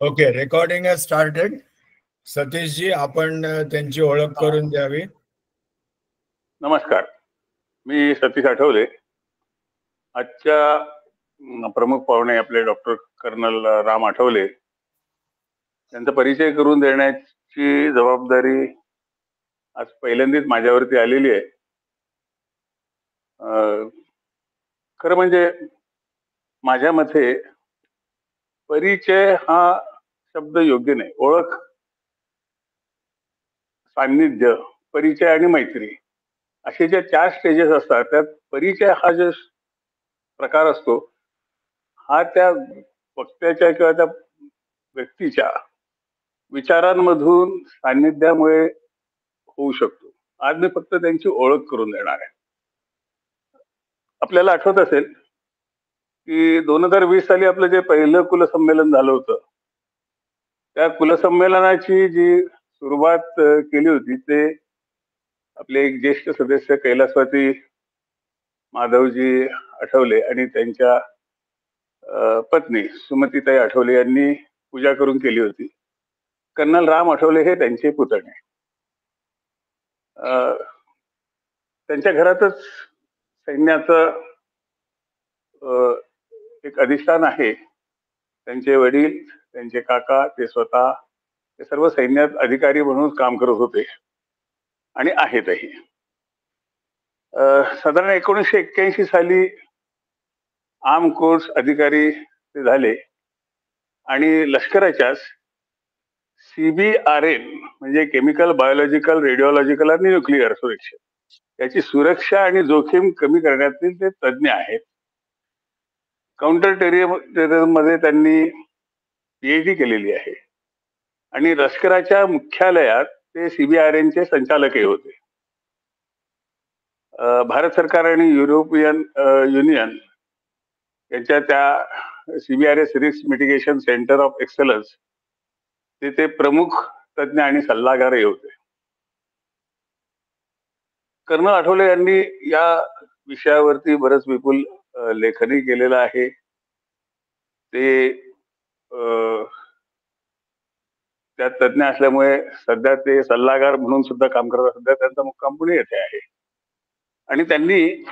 Okay, recording has started. Satishji, आपण त्यांची ओळख करून द्यावी. नमस्कार, मी सतीश आठवले. आजच्या प्रमुख पाहुणे आपले डॉक्टर कर्नल राम आठवले यांचा परिचय करून देण्याची जबाबदारी आज पहिल्यांदाच माझ्यावरती आलेली आहे. खरं म्हणजे माझ्या मते परिचय हा शब्द योग्य नाही. ओळख, सान्निध्य, परिचय आणि मैत्री असे जे 4 स्टेजेस असतात त्यात परिचय हा जो प्रकार असतो हा त्या वक्त्याच्या किंवा त्या व्यक्तीच्या विचारांमधून सान्निध्यामुळे होऊ शकतो. आज मी फक्त त्यांची ओळख करून देणार आहे. आपल्याला आठवत असेल की 2020 साली आपलं जे पहिलं कुलसंमेलन झालं होतं त्या कुलसंमेलनाची जी सुरुवात केली होती ते आपले एक ज्येष्ठ सदस्य कैलासवासी माधवजी आठवले आणि त्यांच्या पत्नी सुमतीताई आठवले यांनी पूजा करून केली होती. कर्नल राम आठवले हे त्यांचे पुतणे. त्यांच्या घरातच सैन्याचं एक अधिष्ठान आहे. त्यांचे वडील, त्यांचे काका, ते स्वतः ते सर्व सैन्यात अधिकारी म्हणून काम करत होते आणि आहेतही. साधारण 1981 साली आर्म कोर्स अधिकारी ते झाले आणि लष्कराच्या CBRN म्हणजे केमिकल, बायोलॉजिकल, रेडिओलॉजिकल आणि न्यूक्लिअर सुरक्षा याची सुरक्षा आणि जोखीम कमी करण्यातील ते तज्ज्ञ आहेत. काउंटर टेररिझम मध्ये त्यांनी PhD केलेली आहे आणि लष्कराच्या मुख्यालयात ते CBRN चे संचालकही होते. भारत सरकार आणि युरोपियन युनियन यांच्या त्या CBRS risk mitigation centre of excellence ते प्रमुख तज्ज्ञ आणि सल्लागारही होते. कर्नल आठवले यांनी या विषयावरती बरंच विपुल लेखनही केलेलं आहे. ते त्यात तज्ज्ञ असल्यामुळे सध्या ते सल्लागार म्हणून सुद्धा काम करतात. सध्या त्यांचा मुक्काम पुणे येथे आहे आणि त्यांनी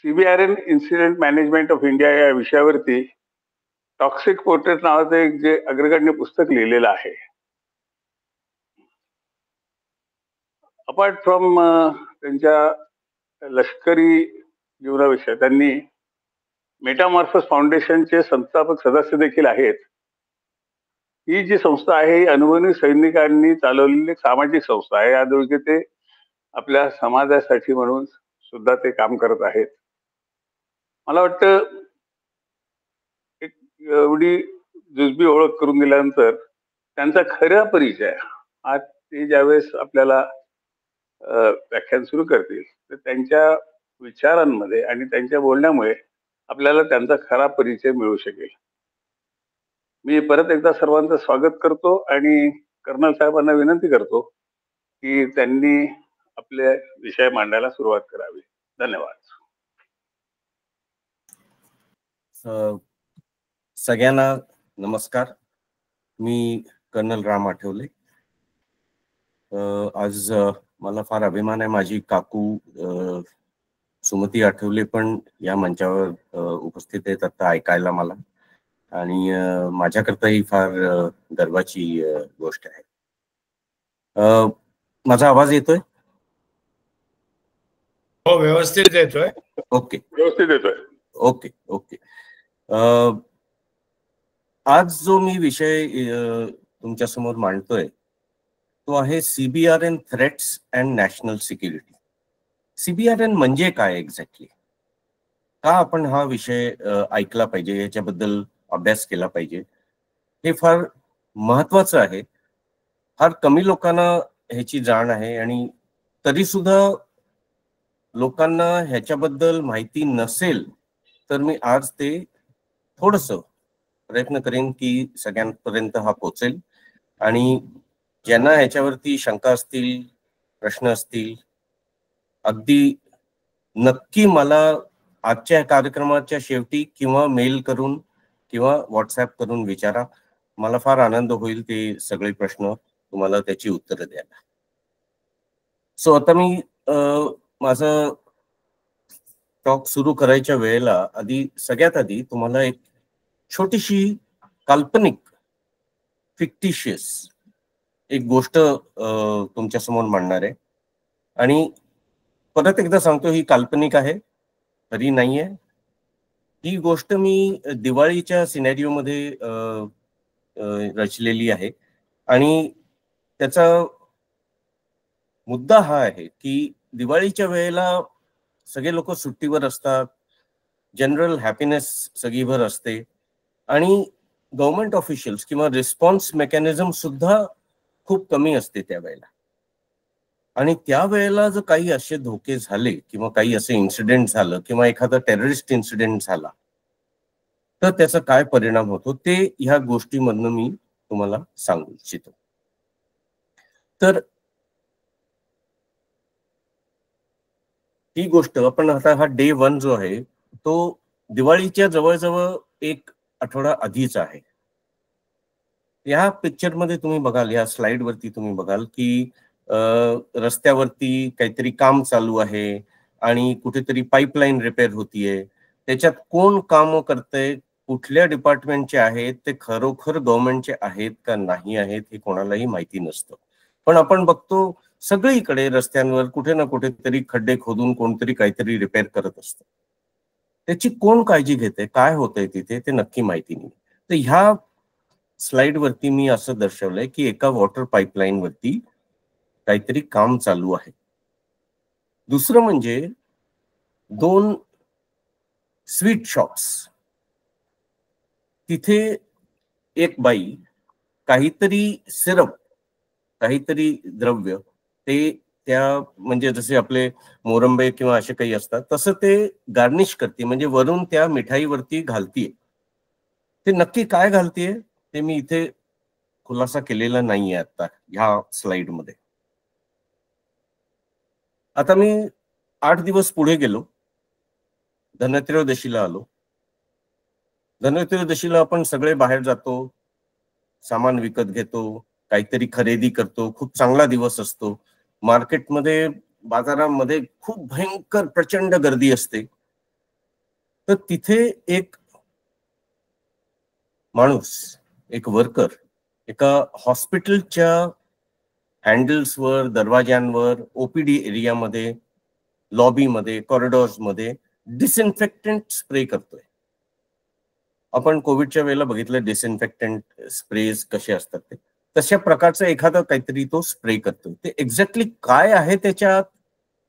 CBRN incident management of India या विषयावरती टॉक्सिक पोर्ट्रेट नावाचं एक जे अग्रगण्य पुस्तक लिहिलेलं आहे. अपार्ट फ्रॉम त्यांच्या लष्करी जीवनाविषयी त्यांनी मेटामॉर्फस फाउंडेशनचे संस्थापक सदस्य देखील आहेत. ही जी संस्था आहे ही अनुभवी सैनिकांनी चालवलेली सामाजिक संस्था आहे. यादृष्टी ते आपल्या समाजासाठी म्हणून सुद्धा ते काम करत आहेत. मला वाटतं एक एवढी जुजबी ओळख करून दिल्यानंतर त्यांचा खरा परिचय आज ते ज्यावेळेस आपल्याला व्याख्यान सुरू करतील तर त्यांच्या विचारांमध्ये आणि त्यांच्या बोलण्यामुळे आपल्याला त्यांचा खरा परिचय मिळू शकेल. मी परत एकदा सर्वांचं स्वागत करतो आणि कर्नल साहेबांना विनंती करतो की त्यांनी आपले विषय मांडायला सुरुवात करावी. धन्यवाद. सगळ्यांना नमस्कार. मी कर्नल राम आठवले. आज मला फार अभिमान आहे. माझी काकू सुमती आठवले पण या मंचावर उपस्थित आहेत आता ऐकायला मला, आणि माझ्याकरता ही फार गर्वाची गोष्ट आहे. माझा आवाज येतोय? हो, व्यवस्थित येतोय. ओके, व्यवस्थित येतोय. Okay okay. आज जो मी विषय तुमच्या समोर मांडतोय तो आहे CBRN threats and national security. CBRN म्हणजे काय एक्झॅक्टली, का आपण हा विषय ऐकला पाहिजे, याच्याबद्दल अभ्यास केला पाहिजे, हे फार महत्वाचं आहे. फार कमी लोकांना ह्याची जाण आहे आणि तरी सुद्धा लोकांना ह्याच्याबद्दल माहिती नसेल तर मी आज ते थोडंसं प्रयत्न करेन की सगळ्यांपर्यंत हा पोचेल. आणि ज्यांना ह्याच्यावरती शंका असतील, प्रश्न असतील, अगदी नक्की मला आजच्या कार्यक्रमाच्या शेवटी किंवा मेल करून किंवा व्हॉट्सॲप करून विचारा. मला फार आनंद होईल ते सगळे प्रश्न तुम्हाला त्याची उत्तरं द्यायला. सो आता मी माझं टॉक सुरू करायच्या वेळेला सगळ्यात आधी तुम्हाला एक छोटीशी काल्पनिक फिक्टिशियस एक गोष्ट तुमच्या समोर मांडणार आहे. आणि परत एकदा सांगतो, ही काल्पनिक आहे, खरी नाहीये. ही गोष्ट मी दिवाळीच्या सिनेरिओ मध्ये रचलेली आहे. आणि त्याचा मुद्दा हा आहे की दिवाळीच्या वेळेला सगळे लोक सुट्टीवर असतात, जनरल हॅपीनेस सगळीभर असते, आणि गव्हर्नमेंट ऑफिशियल्स किंवा रिस्पॉन्स मेकॅनिझम सुद्धा खूप कमी असते त्यावेळेला. आणि त्यावेळेला जर काही असे धोके झाले किंवा काही असे इन्सिडेंट झालं किंवा एखादा टेररिस्ट इन्सिडेंट झाला तर त्याचा काय परिणाम होतो ते ह्या गोष्टीमधनं मी तुम्हाला सांगू इच्छितो. तर ही गोष्ट आपण आता हा डे 1 जो आहे तो दिवाळीच्या जवळजवळ एक आठवडा आधीच आहे. या पिक्चर मध्ये तुम्ही बघाल, या स्लाइड वरती तुम्ही बघाल की रस्त्यावरती काहीतरी काम चालू आहे आणि कुठेतरी पाईपलाईन रिपेअर होतीये. त्याच्यात कोण काम करतंय, कुठल्या डिपार्टमेंटचे आहेत, ते खरोखर गव्हर्नमेंटचे आहेत का नाही आहेत हे कोणालाही माहिती नसतं. पण आपण बघतो सगळीकडे रस्त्यांवर कुठे ना कुठेतरी खड्डे खोदून कोणतरी काहीतरी रिपेअर करत असतं. त्याची कोण काळजी घेते, काय होतंय तिथे ते नक्की माहिती नाही. तर ह्या स्लाइड वरती मी असं दर्शवलंय की एका वॉटर पाईपलाईन वरती काहीतरी काम चालू आहे. दुसरं म्हणजे 2 स्वीट शॉप्स, तिथे एक बाई काहीतरी सिरप, काहीतरी द्रव्य, ते त्या म्हणजे जसे आपले मोरंबे किंवा असे काही असतात तसं ते गार्निश करते, म्हणजे वरून त्या मिठाईवरती घालतीये. ते नक्की काय घालतीये ते मी इथे खुलासा केलेला नाहीये आता ह्या स्लाइड मध्ये. आता मी 8 दिवस पुढे गेलो, धनत्रयोदशीला आलो. धनत्रयोदशीला आपण सगळे बाहेर जातो, सामान विकत घेतो, काहीतरी खरेदी करतो, खूप चांगला दिवस असतो. मार्केटमध्ये, बाजारामध्ये खूप भयंकर प्रचंड गर्दी असते. तर तिथे एक माणूस, एक वर्कर, एका हॉस्पिटलच्या हँडल्सवर, दरवाज्यांवर, ओपीडी एरियामध्ये, लॉबीमध्ये, कॉरिडॉर्समध्ये डिसइन्फेक्टंट स्प्रे करतोय. आपण कोविडच्या वेळेला बघितलं डिसइन्फेक्टंट स्प्रेज कसे असतात ते, तशा प्रकारचं एखादं काहीतरी तो स्प्रे करतोय. ते एक्झॅक्टली काय आहे त्याच्यात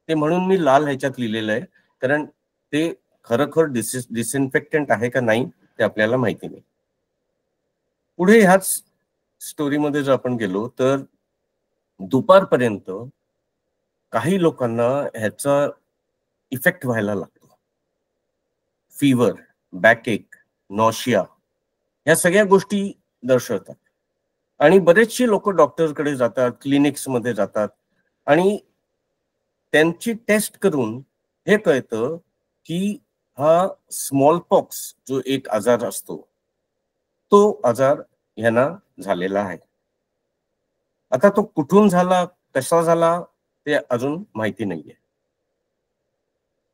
ते म्हणून मी लाल ह्याच्यात लिहिलेलं आहे, कारण ते खरोखर डिसइन्फेक्टंट आहे का नाही ते आपल्याला माहिती नाही. पुढे ह्याच स्टोरीमध्ये जर आपण गेलो तर दुपारपर्यंत काही लोकांना ह्याचा इफेक्ट व्हायला लागतो. फीवर, बॅकएक, नॉशिया, ह्या सगळ्या गोष्टी दर्शवतात. आणि बरेचसे लोक डॉक्टरकडे जातात, क्लिनिक्स मध्ये जातात, आणि त्यांची टेस्ट करून हे कळतं की हा स्मॉलपॉक्स जो एक आजार असतो तो आजार ह्यांना झालेला आहे. आता तो कुठून झाला, कसा झाला ते अजून माहिती नाहीये.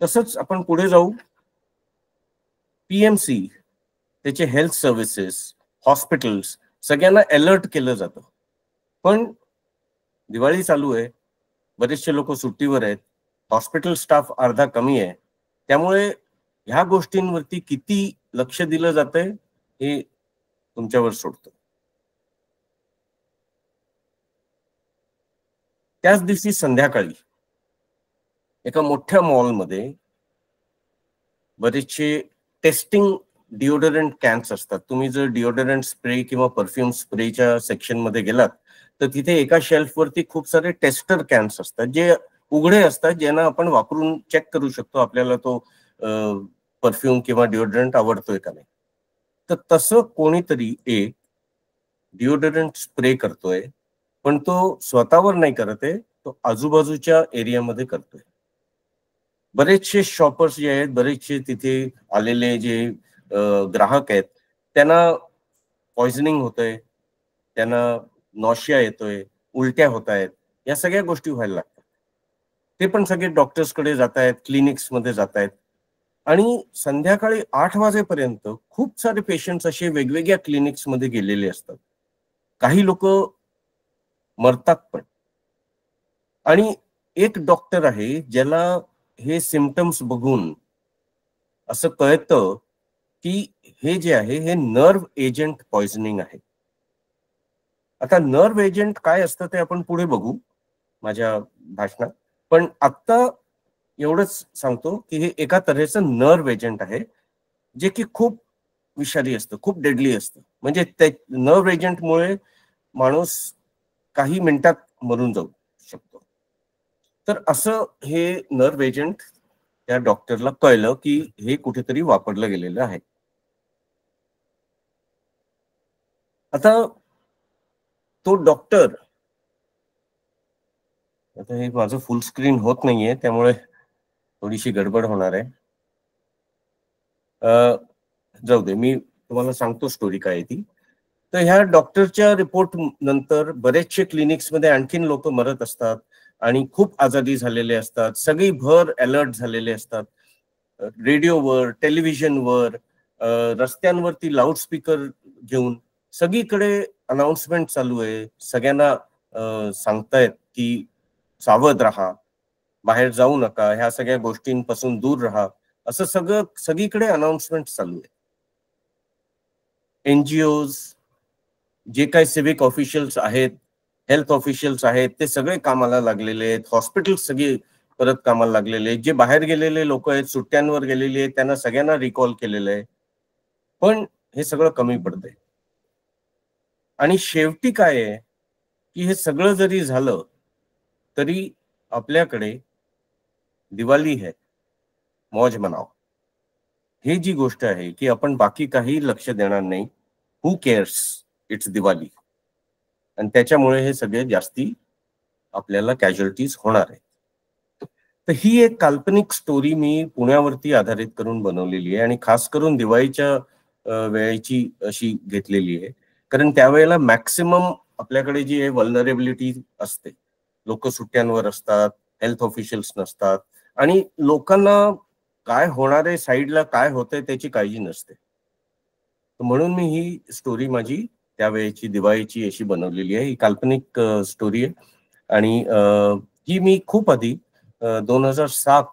तसंच आपण पुढे जाऊ, पीएमसी, त्याचे हेल्थ सर्व्हिसेस, हॉस्पिटल्स, सगळ्यांना अलर्ट केलं जातं. पण दिवाळी चालू आहे, बरेचसे लोक सुट्टीवर आहेत, हॉस्पिटल स्टाफ अर्धा कमी आहे, त्यामुळे ह्या गोष्टींवरती किती लक्ष दिलं जातंय हे तुमच्यावर सोडतो. त्याच दिवशी संध्याकाळी एका मोठ्या मॉलमध्ये बरेचसे टेस्टिंग डिओडरंट कॅन्स असतात. तुम्ही जर डिओडरंट स्प्रे किंवा परफ्यूम स्प्रेच्या सेक्शन मध्ये गेलात तर तिथे एका शेल्फवरती खूप सारे टेस्टर कॅन्स असतात जे उघडे असतात, ज्यांना आपण वापरून चेक करू शकतो आपल्याला तो परफ्यूम किंवा डिओडरंट आवडतोय का नाही. तर तसं कोणीतरी एक डिओडरंट स्प्रे करतोय, पण तो स्वतःवर नाही करत आहे, तो आजूबाजूच्या एरियामध्ये करतोय. बरेचसे शॉपर्स जे आहेत, बरेचसे तिथे आलेले जे ग्राहक आहेत, त्यांना पॉइझनिंग होतंय, त्यांना नॉशिया येतोय, उलट्या होत आहेत, या सगळ्या गोष्टी व्हायला लागतात. ते पण सगळे डॉक्टर्सकडे जात आहेत, क्लिनिक्समध्ये जात आहेत. आणि संध्याकाळी 8 वाजेपर्यंत खूप सारे पेशंट्स असे वेगवेगळ्या क्लिनिक्समध्ये गेलेले असतात. काही लोक मरतात पण. आणि एक डॉक्टर आहे ज्याला हे सिम्पटम्स बघून असं कळतं की हे जे आहे हे नर्व्ह एजंट पॉइझनिंग आहे. आता नर्व्ह एजंट काय असतं ते आपण पुढे बघू माझ्या भाषणात, पण आता एवढंच सांगतो की हे एका तऱ्हेचं नर्व्ह एजंट आहे जे की खूप विषारी असतं, खूप डेडली असतं. म्हणजे त्या नर्व्ह एजंटमुळे माणूस काही मिनिटात मरून जाऊ शकतो. तर असं हे नर्व्ह एजंट त्या डॉक्टरला कळलं की हे कुठेतरी वापरलं गेलेलं आहे. आता तो डॉक्टर, आता हे माझं फुल स्क्रीन होत नाहीये त्यामुळे थोडीशी गडबड होणार आहे. जाऊ दे, मी तुम्हाला सांगतो स्टोरी काय ती. तर ह्या डॉक्टरच्या रिपोर्ट नंतर बरेचसे क्लिनिक्समध्ये आणखीन लोक मरत असतात आणि खूप आजारी झालेले असतात, सगळी भर अलर्ट झालेले असतात. रेडिओवर, टेलिव्हिजनवर, रस्त्यांवरती लाऊडस्पीकर घेऊन सगळीकडे अनाउन्समेंट चालू आहे. सगळ्यांना सांगतायत की सावध राहा, बाहेर जाऊ नका, ह्या सगळ्या गोष्टींपासून दूर राहा, असं सगळीकडे अनाउन्समेंट चालू आहे. एनजीओज, जे काही सिव्हिक ऑफिशियल्स आहेत, हेल्थ ऑफिशियल्स आहेत, ते सगळे कामाला लागलेले आहेत. हॉस्पिटल्स सगळे परत कामाला लागलेले आहेत. जे बाहेर गेलेले लोक आहेत, सुट्ट्यांवर गेलेले आहेत, त्यांना सगळ्यांना रिकॉल केलेलं आहे. पण हे सगळं कमी पडतंय. आणि शेवटी काय आहे की हे सगळं जरी झालं तरी आपल्याकडे दिवाळी है, मौज मनाव, ही जी गोष्ट आहे की आपण बाकी काही लक्ष देणार नाही. हू केअर्स, इट्स दिवाळी. आणि त्याच्यामुळे हे सगळे जास्ती आपल्याला कॅज्युअलिटीज होणार आहे. तर ही एक काल्पनिक स्टोरी मी पुण्यावरती आधारित करून बनवलेली आहे आणि खास करून दिवाळीच्या वेळेची अशी घेतलेली आहे. कारण त्यावेळेला मॅक्सिमम आपल्याकडे जी आहे वल्नरेबिलिटी असते. लोक सुट्ट्यांवर असतात, हेल्थ ऑफिशियल्स नसतात आणि लोकांना काय होणार आहे, साईडला काय होतंय त्याची काळजी नसते. म्हणून मी ही स्टोरी माझी त्यावेळेची दिवाळीची अशी बनवलेली आहे. ही काल्पनिक स्टोरी आहे आणि ही मी खूप आधी 2007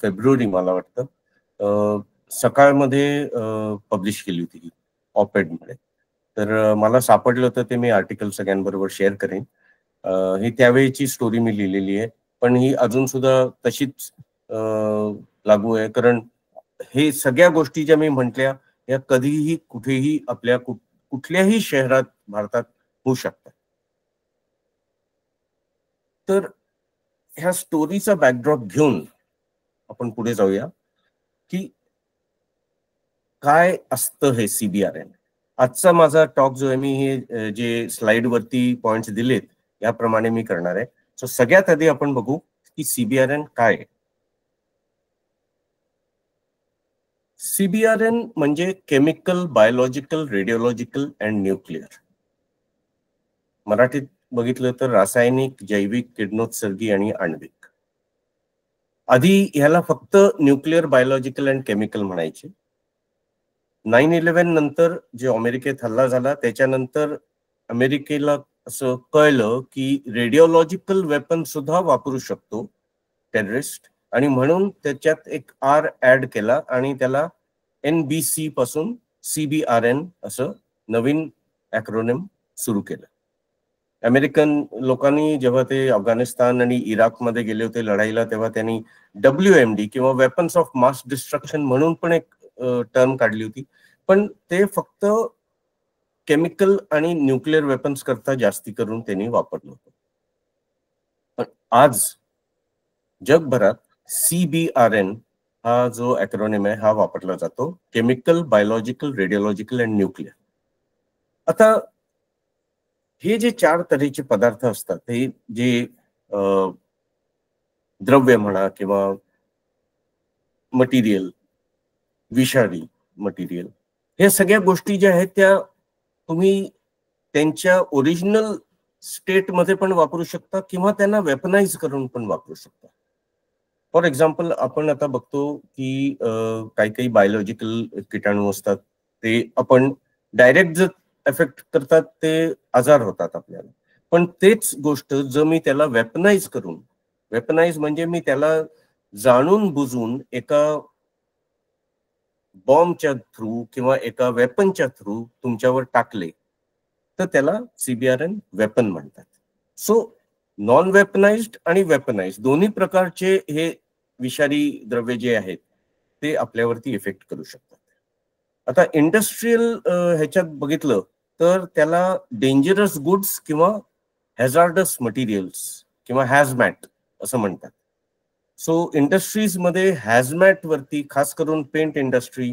फेब्रुवारी मला वाटतं सकाळमध्ये पब्लिश केली होती ही ऑपेडमध्ये. तर मला सापडलं होतं ते मी आर्टिकल सगळ्यांबरोबर शेअर करेन. ही त्यावेळेची स्टोरी मी लिहिलेली आहे, पण ही अजून सुद्धा तशीच लागू आहे. कारण हे सगळ्या गोष्टी ज्या मी म्हटल्या या कधीही कुठेही आपल्या कुठल्याही शहरात भारतात होऊ शकतात. तर ह्या स्टोरीचा बॅकड्रॉप घेऊन आपण पुढे जाऊया की काय असतं हे CBRN. आजचा माझा टॉक जो आहे मी हे जे स्लाइड वरती पॉइंट्स दिलेत याप्रमाणे मी करणार आहे. सो सगळ्यात आधी आपण बघू की CBRN काय आहे. CBRN म्हणजे केमिकल, बायोलॉजिकल, रेडिओलॉजिकल अँड न्यूक्लिअर. मराठीत बघितलं तर रासायनिक, जैविक, किरणोत्सर्गी आणि आण्विक. आधी ह्याला फक्त न्यूक्लिअर, बायोलॉजिकल अँड केमिकल म्हणायचे. 9/11 नंतर जे अमेरिकेत हल्ला झाला त्याच्यानंतर अमेरिकेला असं कळलं की रेडिओलॉजिकल वेपन सुद्धा वापरू शकतो टेररिस्ट, आणि म्हणून त्याच्यात एक R ऍड केला आणि त्याला NBC पासून CBRN असं नवीन ॲक्रोनिम सुरू केलं. अमेरिकन लोकांनी जेव्हा ते अफगाणिस्तान आणि इराकमध्ये गेले होते लढाईला तेव्हा त्यांनी WMD किंवा वेपन्स ऑफ मास डिस्ट्रक्शन म्हणून पण एक टर्म काढली होती, पण ते फक्त केमिकल आणि न्यूक्लिअर वेपन्स करता जास्ती करून त्यांनी वापरलं होतं. पण आज जगभरात CBRN हा जो ॲक्रोनिम आहे हा वापरला जातो, केमिकल, बायोलॉजिकल, रेडिओलॉजिकल अँड न्यूक्लिअर. आता हे जे 4 तऱ्हेचे पदार्थ असतात हे जे द्रव्य म्हणा किंवा मटेरियल, विषारी मटेरियल, हे सगळ्या गोष्टी ज्या आहेत त्या तुम्ही त्यांच्या ओरिजिनल स्टेटमध्ये पण वापरू शकता किंवा त्यांना वेपनाइज करून पण वापरू शकता. फॉर एक्झाम्पल आपण आता बघतो की काही काही बायोलॉजिकल किटाणू असतात, ते आपण डायरेक्ट जर एफेक्ट करतात ते आजार होतात आपल्याला. पण तेच गोष्ट जर मी त्याला वेपनाइज करून, वेपनाइज म्हणजे मी त्याला जाणून बुजून एका बॉम्बच्या थ्रू किंवा एका वेपनच्या थ्रू तुमच्यावर टाकले तर त्याला सीबीआरएन वेपन म्हणतात. सो नॉन वेपनाइज्ड आणि वेपनाइज्ड दोन्ही प्रकारचे हे विषारी द्रव्य जे आहेत ते आपल्यावरती इफेक्ट करू शकतात. आता इंडस्ट्रियल ह्याच्यात बघितलं तर त्याला डेंजरस गुड्स किंवा हॅझार्डस मटेरियल्स किंवा हॅझमॅट असं म्हणतात. सो इंडस्ट्रीज मध्ये हॅझमॅट वरती खास करून paint industry,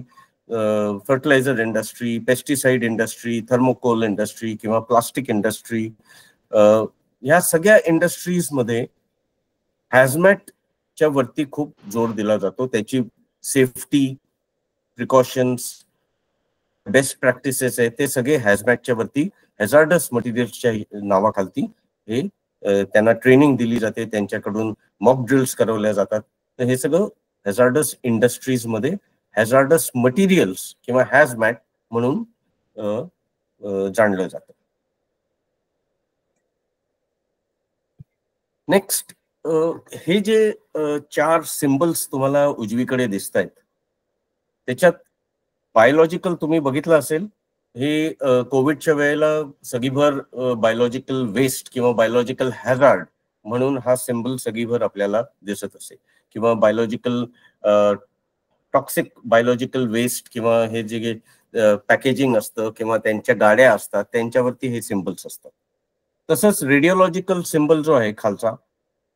fertiliser industry, pesticide industry, thermocol industry किंवा प्लास्टिक इंडस्ट्री, ह्या सगळ्या इंडस्ट्रीज मध्ये हॅझमॅटच्या वरती खूप जोर दिला जातो. त्याची सेफ्टी प्रिकॉशन्स, बेस्ट प्रॅक्टिसेस आहेत ते सगळे हॅझमॅटच्या वरती, हॅझार्डस मटेरियल्सच्या नावाखालती हे त्यांना ट्रेनिंग दिली जाते, त्यांच्याकडून मॉक ड्रिल्स करवल्या जातात. तर हे सगळं हॅझार्डस इंडस्ट्रीज मध्ये हॅझार्डस मटेरियल्स किंवा हॅझमॅट म्हणून जाणलं जातं. नेक्स्ट, हे जे 4 सिम्बल्स तुम्हाला उजवीकडे दिसत आहेत त्याच्यात बायोलॉजिकल तुम्ही बघितलं असेल, हे कोविडच्या वेळेला सगळीभर बायोलॉजिकल वेस्ट किंवा बायोलॉजिकल हॅझार्ड म्हणून हा सिम्बल सगळीभर आपल्याला दिसत असेल, किंवा बायोलॉजिकल टॉक्सिक बायोलॉजिकल वेस्ट किंवा हे जे पॅकेजिंग असतं किंवा त्यांच्या गाड्या असतात त्यांच्यावरती हे सिम्बल्स असतात. तसंच रेडिओलॉजिकल सिम्बल जो आहे खालचा,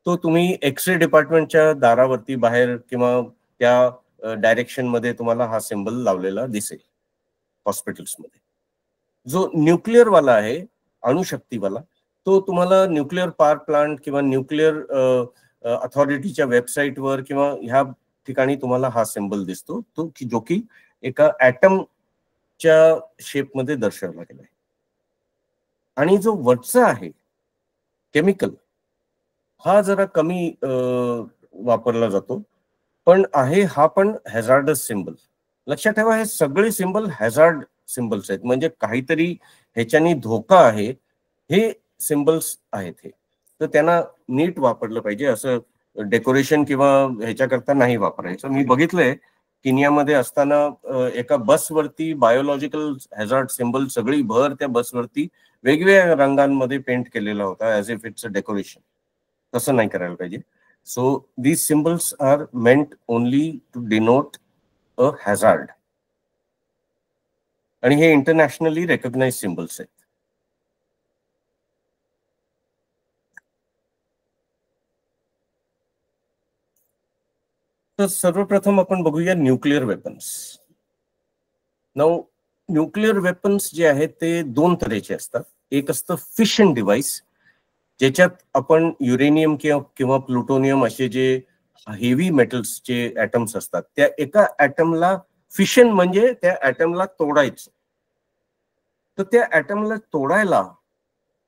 तो तुम्ही एक्सरे डिपार्टमेंटच्या दारावरती बाहेर किंवा त्या डायरेक्शन मध्ये तुम्हाला हा सिम्बल लावलेला दिसेल हॉस्पिटल्समध्ये. जो न्यूक्लिअर वाला आहे, अणुशक्तीवाला, तो तुम्हाला न्यूक्लिअर पॉवर प्लांट किंवा न्यूक्लिअर अथॉरिटीच्या वेबसाईटवर किंवा ह्या ठिकाणी तुम्हाला हा सिम्बल दिसतो, तो जो की एका ॲटमच्या शेपमध्ये दर्शवला गेला आहे. आणि जो वरचा आहे केमिकल, हा जरा कमी वापरला जातो, पण आहे हा पण हॅझार्डस सिम्बल. लक्षात ठेवा, हे सगळे सिम्बल हॅझार्ड सिम्बल्स आहेत, म्हणजे काहीतरी ह्याच्यानी धोका आहे हे सिम्बल्स आहेत हे. तर त्यांना नीट वापरलं पाहिजे, असं डेकोरेशन किंवा ह्याच्याकरता नाही वापरायचं. मी बघितलंय केनियामध्ये असताना एका बसवरती बायोलॉजिकल हॅझार्ड सिम्बल सगळी भर त्या बसवरती वेगवेगळ्या रंगांमध्ये पेंट केलेला होता, as if it's a decoration. तसं नाही करायला पाहिजे. So these symbols are meant only to denote a hazard, आणि हे इंटरनॅशनली रेकग्नाइज सिम्बल्स आहेत. तर सर्वप्रथम आपण बघूया nuclear weapons. Now nuclear weapons जे आहेत ते 2 तऱ्हेचे असतात. एक असतं फिशन डिव्हाइस, ज्याच्यात आपण युरेनियम किंवा प्लुटोनियम असे जे हेवी मेटल्सचे ॲटम्स असतात त्या एका ॲटमला फिशन म्हणजे त्या ॲटमला तोडायचं. तर त्या ॲटमला तोडायला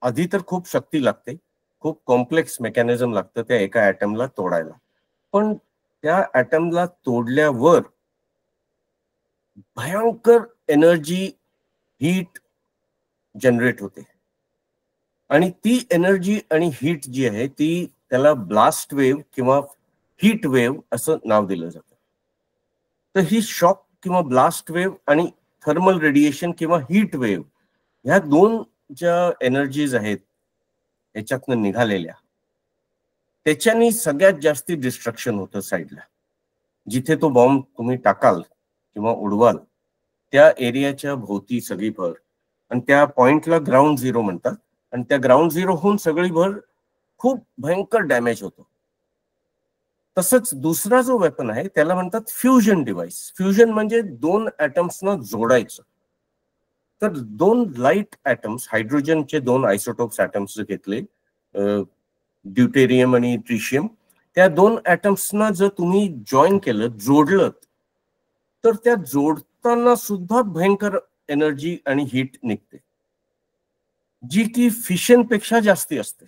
आधी तर खूप शक्ती लागते, खूप कॉम्प्लेक्स मेकॅनिझम लागतं त्या एका ॲटमला तोडायला. पण त्या ॲटमला तोडल्यावर भयंकर एनर्जी, हीट जनरेट होते, आणि ती एनर्जी आणि हीट जी आहे ती त्याला ब्लास्ट वेव्ह किंवा हीट वेव्ह असं नाव दिलं जातं. तर ही शॉक किंवा ब्लास्ट वेव्ह आणि थर्मल रेडिएशन किंवा हीट वेव्ह, ह्या 2 ज्या एनर्जीज आहेत ह्याच्यातनं निघालेल्या, त्याच्यानी सगळ्यात जास्ती डिस्ट्रक्शन होतं साईडला. जिथे तो बॉम्ब तुम्ही टाकाल किंवा उडवाल त्या एरियाच्या भोवती सगळी भर, आणि त्या पॉइंटला ग्राउंड झिरो म्हणतात, आणि त्या ग्राउंड झिरो होऊन सगळी भर खूप भयंकर डॅमेज होतो. तसंच दुसरा जो वेपन आहे त्याला म्हणतात फ्युजन डिव्हाइस. फ्युजन म्हणजे 2 ॲटम्सना जोडायचं. तर 2 लाईट ॲटम्स, हायड्रोजनचे 2 आयसोटोप्स ॲटम्स घेतले, ड्यूटेरियम आणि ट्रिशियम, त्या 2 ॲटम्सना जर तुम्ही जॉईन केलं, जोडलं, तर त्या जोडता वापरताना सुद्धा भयंकर एनर्जी आणि हीट निघते, जी की फिशन पेक्षा जास्ती असते.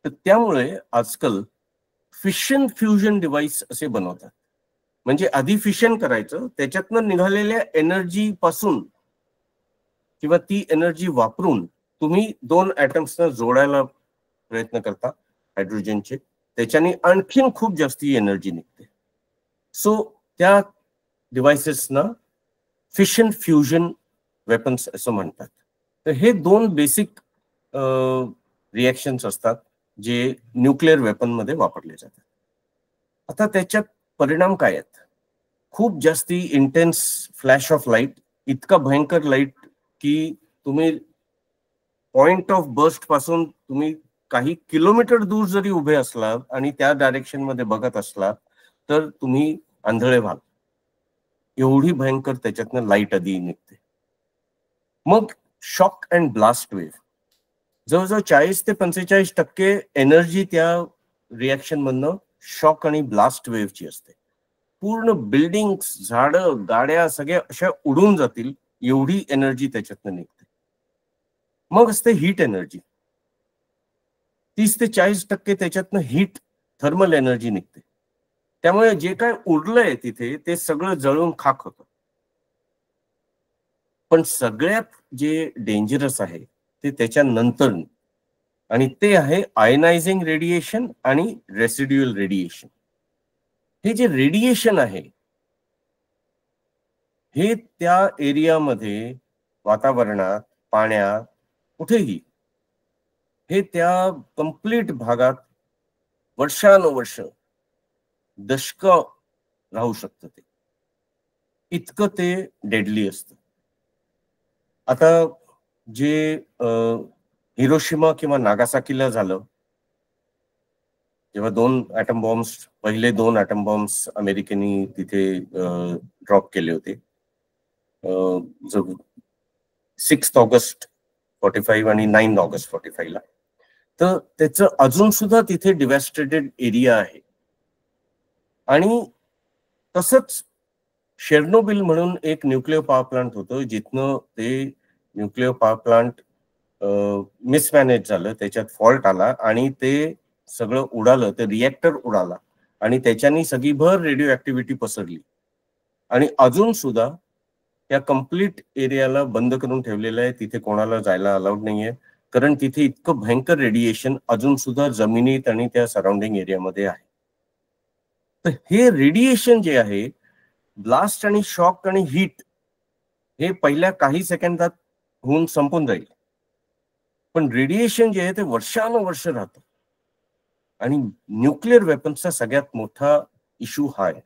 तर त्यामुळे आजकाल फिशन फ्युजन डिव्हाइस असे बनवतात. म्हणजे आधी फिशन करायचं, त्याच्यातनं निघालेल्या एनर्जी पासून किंवा ती एनर्जी वापरून तुम्ही दोन ऍटम्सना जोडायला प्रयत्न करता हायड्रोजनचे, त्याच्याने आणखीन खूप जास्ती एनर्जी निघते. सो त्या डिव्हाइसेसना फिशन फ्युजन वेपन्स असं म्हणतात. तर हे दोन बेसिक रिॲक्शन्स असतात जे न्यूक्लिअर वेपन मध्ये वापरले जातात. आता त्याच्यात परिणाम काय आहेत? खूप जास्ती इंटेन्स फ्लॅश ऑफ लाईट, इतका भयंकर लाईट की तुम्ही पॉइंट ऑफ बर्स्ट पासून तुम्ही काही किलोमीटर दूर जरी उभे असलात आणि त्या डायरेक्शन मध्ये बघत असलात तर तुम्ही आंधळे व्हाल, एवढी भयंकर त्याच्यातनं लाईट आधी निघते. मग शॉक अँड ब्लास्ट वेव्ह, जवळजवळ 40 ते 45% एनर्जी त्या रिॲक्शन मधनं शॉक आणि ब्लास्ट वेव्हची असते. पूर्ण बिल्डिंग्स, झाडं, गाड्या सगळ्या अशा उडून जातील एवढी एनर्जी त्याच्यातनं निघते. मग असते हीट एनर्जी, 30 ते 40% त्याच्यातनं हीट थर्मल एनर्जी निघते. त्यामुळे जे काय उरलंय तिथे ते सगळं जळून खाक होतं. पण सगळ्यात जे डेंजरस आहे ते त्याच्यानंतर, आणि ते आहे आयनायझिंग रेडिएशन आणि रेसिड्युअल रेडिएशन. हे जे रेडिएशन आहे हे त्या एरियामध्ये, वातावरणात, पाण्यात, कुठेही, हे त्या कंप्लीट भागात वर्षानुवर्ष, दशक राहू शकतं. ते इतकं ते डेडली असतं. आता जे हिरोशिमा किंवा नागासाकीला झालं, जेव्हा पहिले दोन ॲटम बॉम्ब्स अमेरिकेने तिथे ड्रॉप केले होते, 6 ऑगस्ट 45 आणि 9 ऑगस्ट 45 ला, तर त्याचं अजून सुद्धा तिथे डिव्हॅस्टेटेड एरिया आहे. आणि तसंच शेर्नोबिल म्हणून एक न्यूक्लिअर पॉवर प्लांट होतं, जिथनं ते न्यूक्लिअर पॉवर प्लांट मिसमॅनेज झालं, त्याच्यात फॉल्ट आला आणि ते सगळं उडालं, ते रिएक्टर उडाला आणि त्याच्यानी सगळी भर रेडिओ ऍक्टिव्हिटी पसरली. आणि अजून सुद्धा त्या कम्प्लीट एरियाला बंद करून ठेवलेलं आहे, तिथे कोणाला जायला अलाउड नाहीये, कारण तिथे इतकं भयंकर रेडिएशन अजून सुद्धा जमिनीत आणि त्या सराउंडिंग एरियामध्ये आहे. तर हे रेडिएशन जे आहे, ब्लास्ट आणि शॉक आणि हीट, हे पहिल्या काही सेकंदात होऊन संपून जाईल. पण रेडिएशन जे आहे ते वर्षानुवर्ष राहतं. आणि न्यूक्लिअर वेपन्सचा सगळ्यात मोठा इश्यू हा आहे,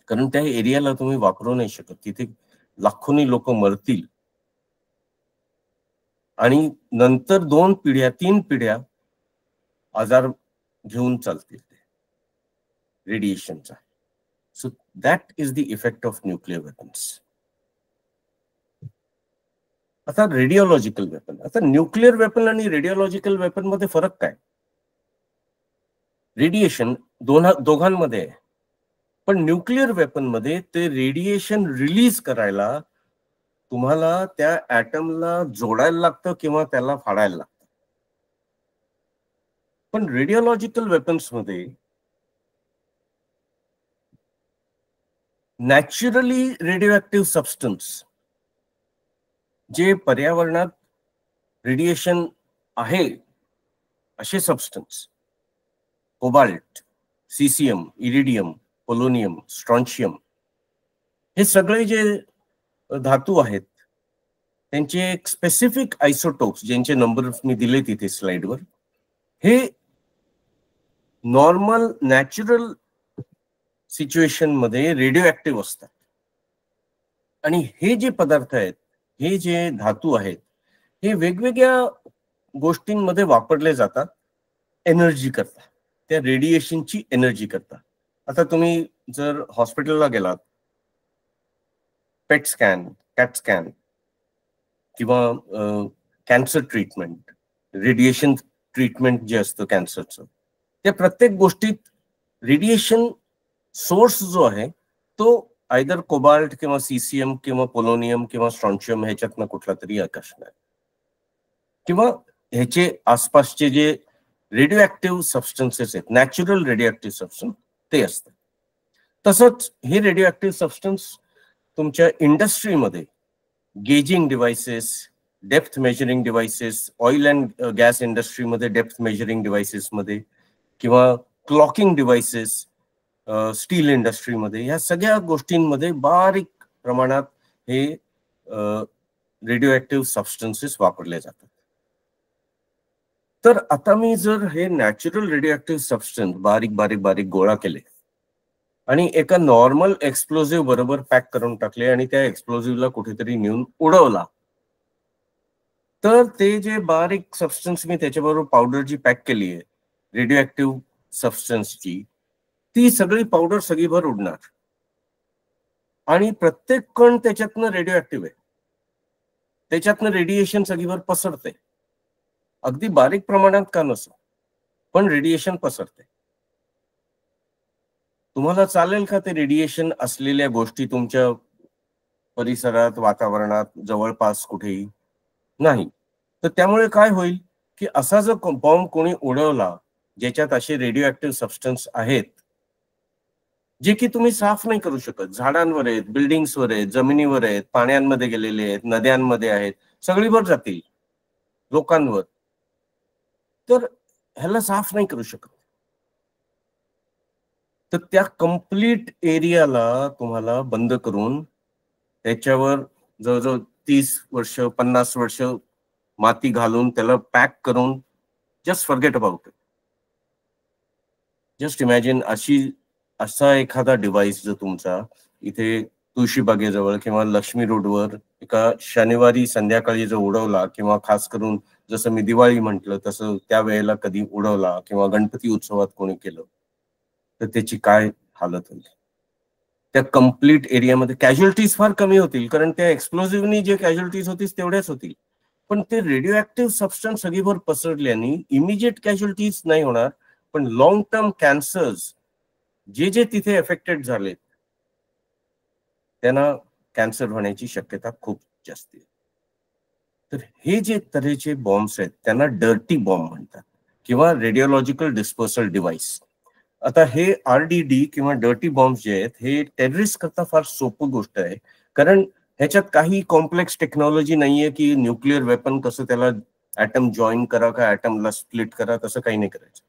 कारण त्या एरियाला तुम्ही वापरू नाही शकत. तिथे लाखोनी लोक मरतील आणि नंतर 2 पिढ्या 3 पिढ्या आजार घेऊन चालतील रेडिएशनचा. So that is the effect of nuclear weapons. आता रेडिओलॉजिकल वेपन, आता न्यूक्लिअर वेपन आणि रेडिओलॉजिकल वेपन मध्ये फरक काय? रेडिएशन दोघांमध्ये आहे, पण न्यूक्लिअर वेपन मध्ये ते रेडिएशन रिलीज करायला तुम्हाला त्या ऍटमला जोडायला लागतं किंवा त्याला फाडायला लागतं. पण रेडिओलॉजिकल वेपन्स मध्ये नॅचरली रेडिओ ऍक्टिव्ह सबस्टन्स, जे पर्यावरणात रेडिएशन आहे असे substance, cobalt, caesium, iridium, polonium, strontium, हे सगळे जे धातू आहेत त्यांचे एक स्पेसिफिक आयसोटोप्स, ज्यांचे नंबर मी दिले तिथे स्लाइडवर, हे नॉर्मल नॅचरल सिच्युएशन मध्ये रेडिओ ऍक्टिव्ह असतात. आणि हे जे पदार्थ आहेत, हे जे धातू आहेत, हे वेगवेगळ्या गोष्टींमध्ये वापरले जातात एनर्जी करता, त्या रेडिएशनची एनर्जी करता. आता तुम्ही जर हॉस्पिटलला गेलात, पेट स्कॅन, कॅट स्कॅन किंवा कॅन्सर ट्रीटमेंट, रेडिएशन ट्रीटमेंट जे असतं कॅन्सरचं, त्या प्रत्येक गोष्टीत रेडिएशन सोर्स जो आहे तो आयदर कोबाल्ट किंवा सीसीएम किंवा पोलोनियम किंवा स्ट्रॉन्शियम ह्याच्यातनं कुठला तरी असणार, किंवा ह्याचे आसपासचे जे रेडिओ ऍक्टिव्ह सबस्टन्सेस आहेत, नॅचरल रेडिओ ऍक्टिव्ह सबस्टन्स, ते असतात. तसंच हे रेडिओ ऍक्टिव्ह सबस्टन्स तुमच्या इंडस्ट्रीमध्ये gauging devices, depth measuring devices, oil and gas इंडस्ट्रीमध्ये डेप्थ मेजरिंग डिव्हाइसेसमध्ये, किंवा क्लॉकिंग डिव्हाइसेस स्टील इंडस्ट्रीमध्ये, ह्या सगळ्या गोष्टींमध्ये बारीक प्रमाणात हे रेडिओ ऍक्टिव्ह सबस्टन्सेस वापरले जातात. तर आता मी जर हे नॅचरल रेडिओ ऍक्टिव्ह सबस्टन्स बारीक बारीक बारीक गोळा केले आणि एका नॉर्मल एक्सप्लोजिव्ह बरोबर पॅक करून टाकले आणि त्या एक्सप्लोजिव्हला कुठेतरी नेऊन उडवला, तर ते जे बारीक सबस्टन्स मी त्याच्याबरोबर पावडर जी पॅक केली आहे रेडिओ ऍक्टिव्ह सबस्टन्सची, ती सगळी पावडर सगळीभर उडणार आणि प्रत्येक कण त्याच्यातनं रेडिओ ऍक्टिव्ह आहे, त्याच्यातनं रेडिएशन सगळीभर पसरते. अगदी बारीक प्रमाणात का नसो, पण रेडिएशन पसरते. तुम्हाला चालेल का ते रेडिएशन असलेल्या गोष्टी तुमच्या परिसरात, वातावरणात, जवळपास कुठेही? नाही. तर त्यामुळे काय होईल की असा जो बॉम्ब कोणी उडवला ज्याच्यात असे रेडिओ ऍक्टिव्ह सबस्टन्स आहेत जे की तुम्ही साफ नाही करू शकत, झाडांवर आहेत, बिल्डिंग्सवर आहेत, जमिनीवर आहेत, पाण्यांमध्ये गेलेले आहेत, नद्यांमध्ये आहेत, सगळीवर जातील, लोकांवर, तर ह्याला साफ नाही करू शकत. तर त्या कंप्लीट एरियाला तुम्हाला बंद करून त्याच्यावर जवळजवळ 30 वर्ष 50 वर्ष माती घालून त्याला पॅक करून just forget about it. Just imagine असा एखादा डिव्हाइस जर तुमचा इथे तुळशीबागेजवळ किंवा लक्ष्मी रोडवर एका शनिवारी संध्याकाळी जर उडवला, किंवा खास करून जसं मी दिवाळी म्हटलं तसं त्यावेळेला कधी उडवला, किंवा गणपती उत्सवात कोणी केलं, तर त्याची काय हालत होईल. त्या कम्प्लीट एरियामध्ये कॅज्युअलिटीज फार कमी होतील, कारण त्या एक्सप्लोजिव्हनी जे कॅज्युअलिटीज होतील तेवढ्याच होतील, पण ते रेडिओ ऍक्टिव्ह सबस्टन्स सगळीभर पसरल्याने इमिजिएट कॅज्युअलिटीज नाही होणार, पण लॉंग टर्म कॅन्सर्स जे जे तिथे अफेक्टेड झालेत त्यांना कॅन्सर होण्याची शक्यता खूप जास्त आहे. तर हे जे तऱ्हेचे बॉम्ब्स आहेत त्यांना डर्टी बॉम्ब म्हणतात, किंवा रेडिओलॉजिकल डिस्पर्सल डिव्हाइस. आता हे RDD किंवा डर्टी बॉम्ब्स जे आहेत हे टेररिस्ट करता फार सोपं गोष्ट आहे, कारण ह्याच्यात काही कॉम्प्लेक्स टेक्नॉलॉजी नाहीये की न्यूक्लिअर वेपन कसं त्याला ऍटम जॉईन करा का ऍटमला स्प्लिट करा, तसं काही नाही करायचं.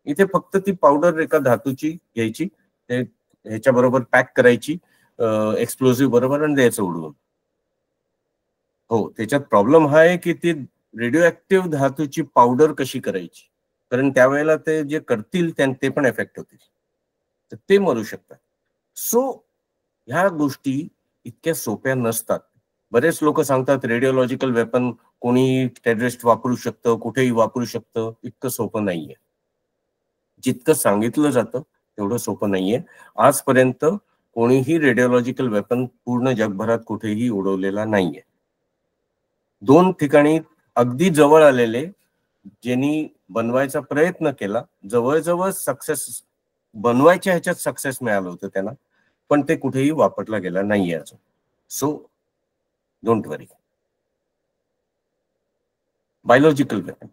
इथे फक्त ती पावडर एका धातूची घ्यायची, ते ह्याच्या बरोबर पॅक करायची एक्सप्लोजिव्ह बरोबर आणि द्यायचं उडवून. हो, त्याच्यात प्रॉब्लेम हा आहे की ती रेडिओ ऍक्टिव्ह धातूची पावडर कशी करायची, कारण त्यावेळेला ते जे करतील ते पण इफेक्ट होतील, तर ते मरू शकतात. सो ह्या गोष्टी इतक्या सोप्या नसतात. बरेच लोक सांगतात रेडिओलॉजिकल वेपन कोणी टेररिस्ट वापरू शकतं, कुठेही वापरू शकतं. इतकं सोपं नाहीये. जितकं सांगितलं जातं तेवढं सोपं नाहीये. आजपर्यंत कोणीही रेडिओलॉजिकल वेपन पूर्ण जगभरात कुठेही उडवलेला नाहीये. 2 ठिकाणी अगदी जवळ आलेले ज्यांनी बनवायचा प्रयत्न केला, जवळजवळ सक्सेस बनवायच्या ह्याच्यात सक्सेस मिळालं होतं त्यांना, पण ते कुठेही वापरला गेला नाहीये अजून. So don't worry. Biological weapon.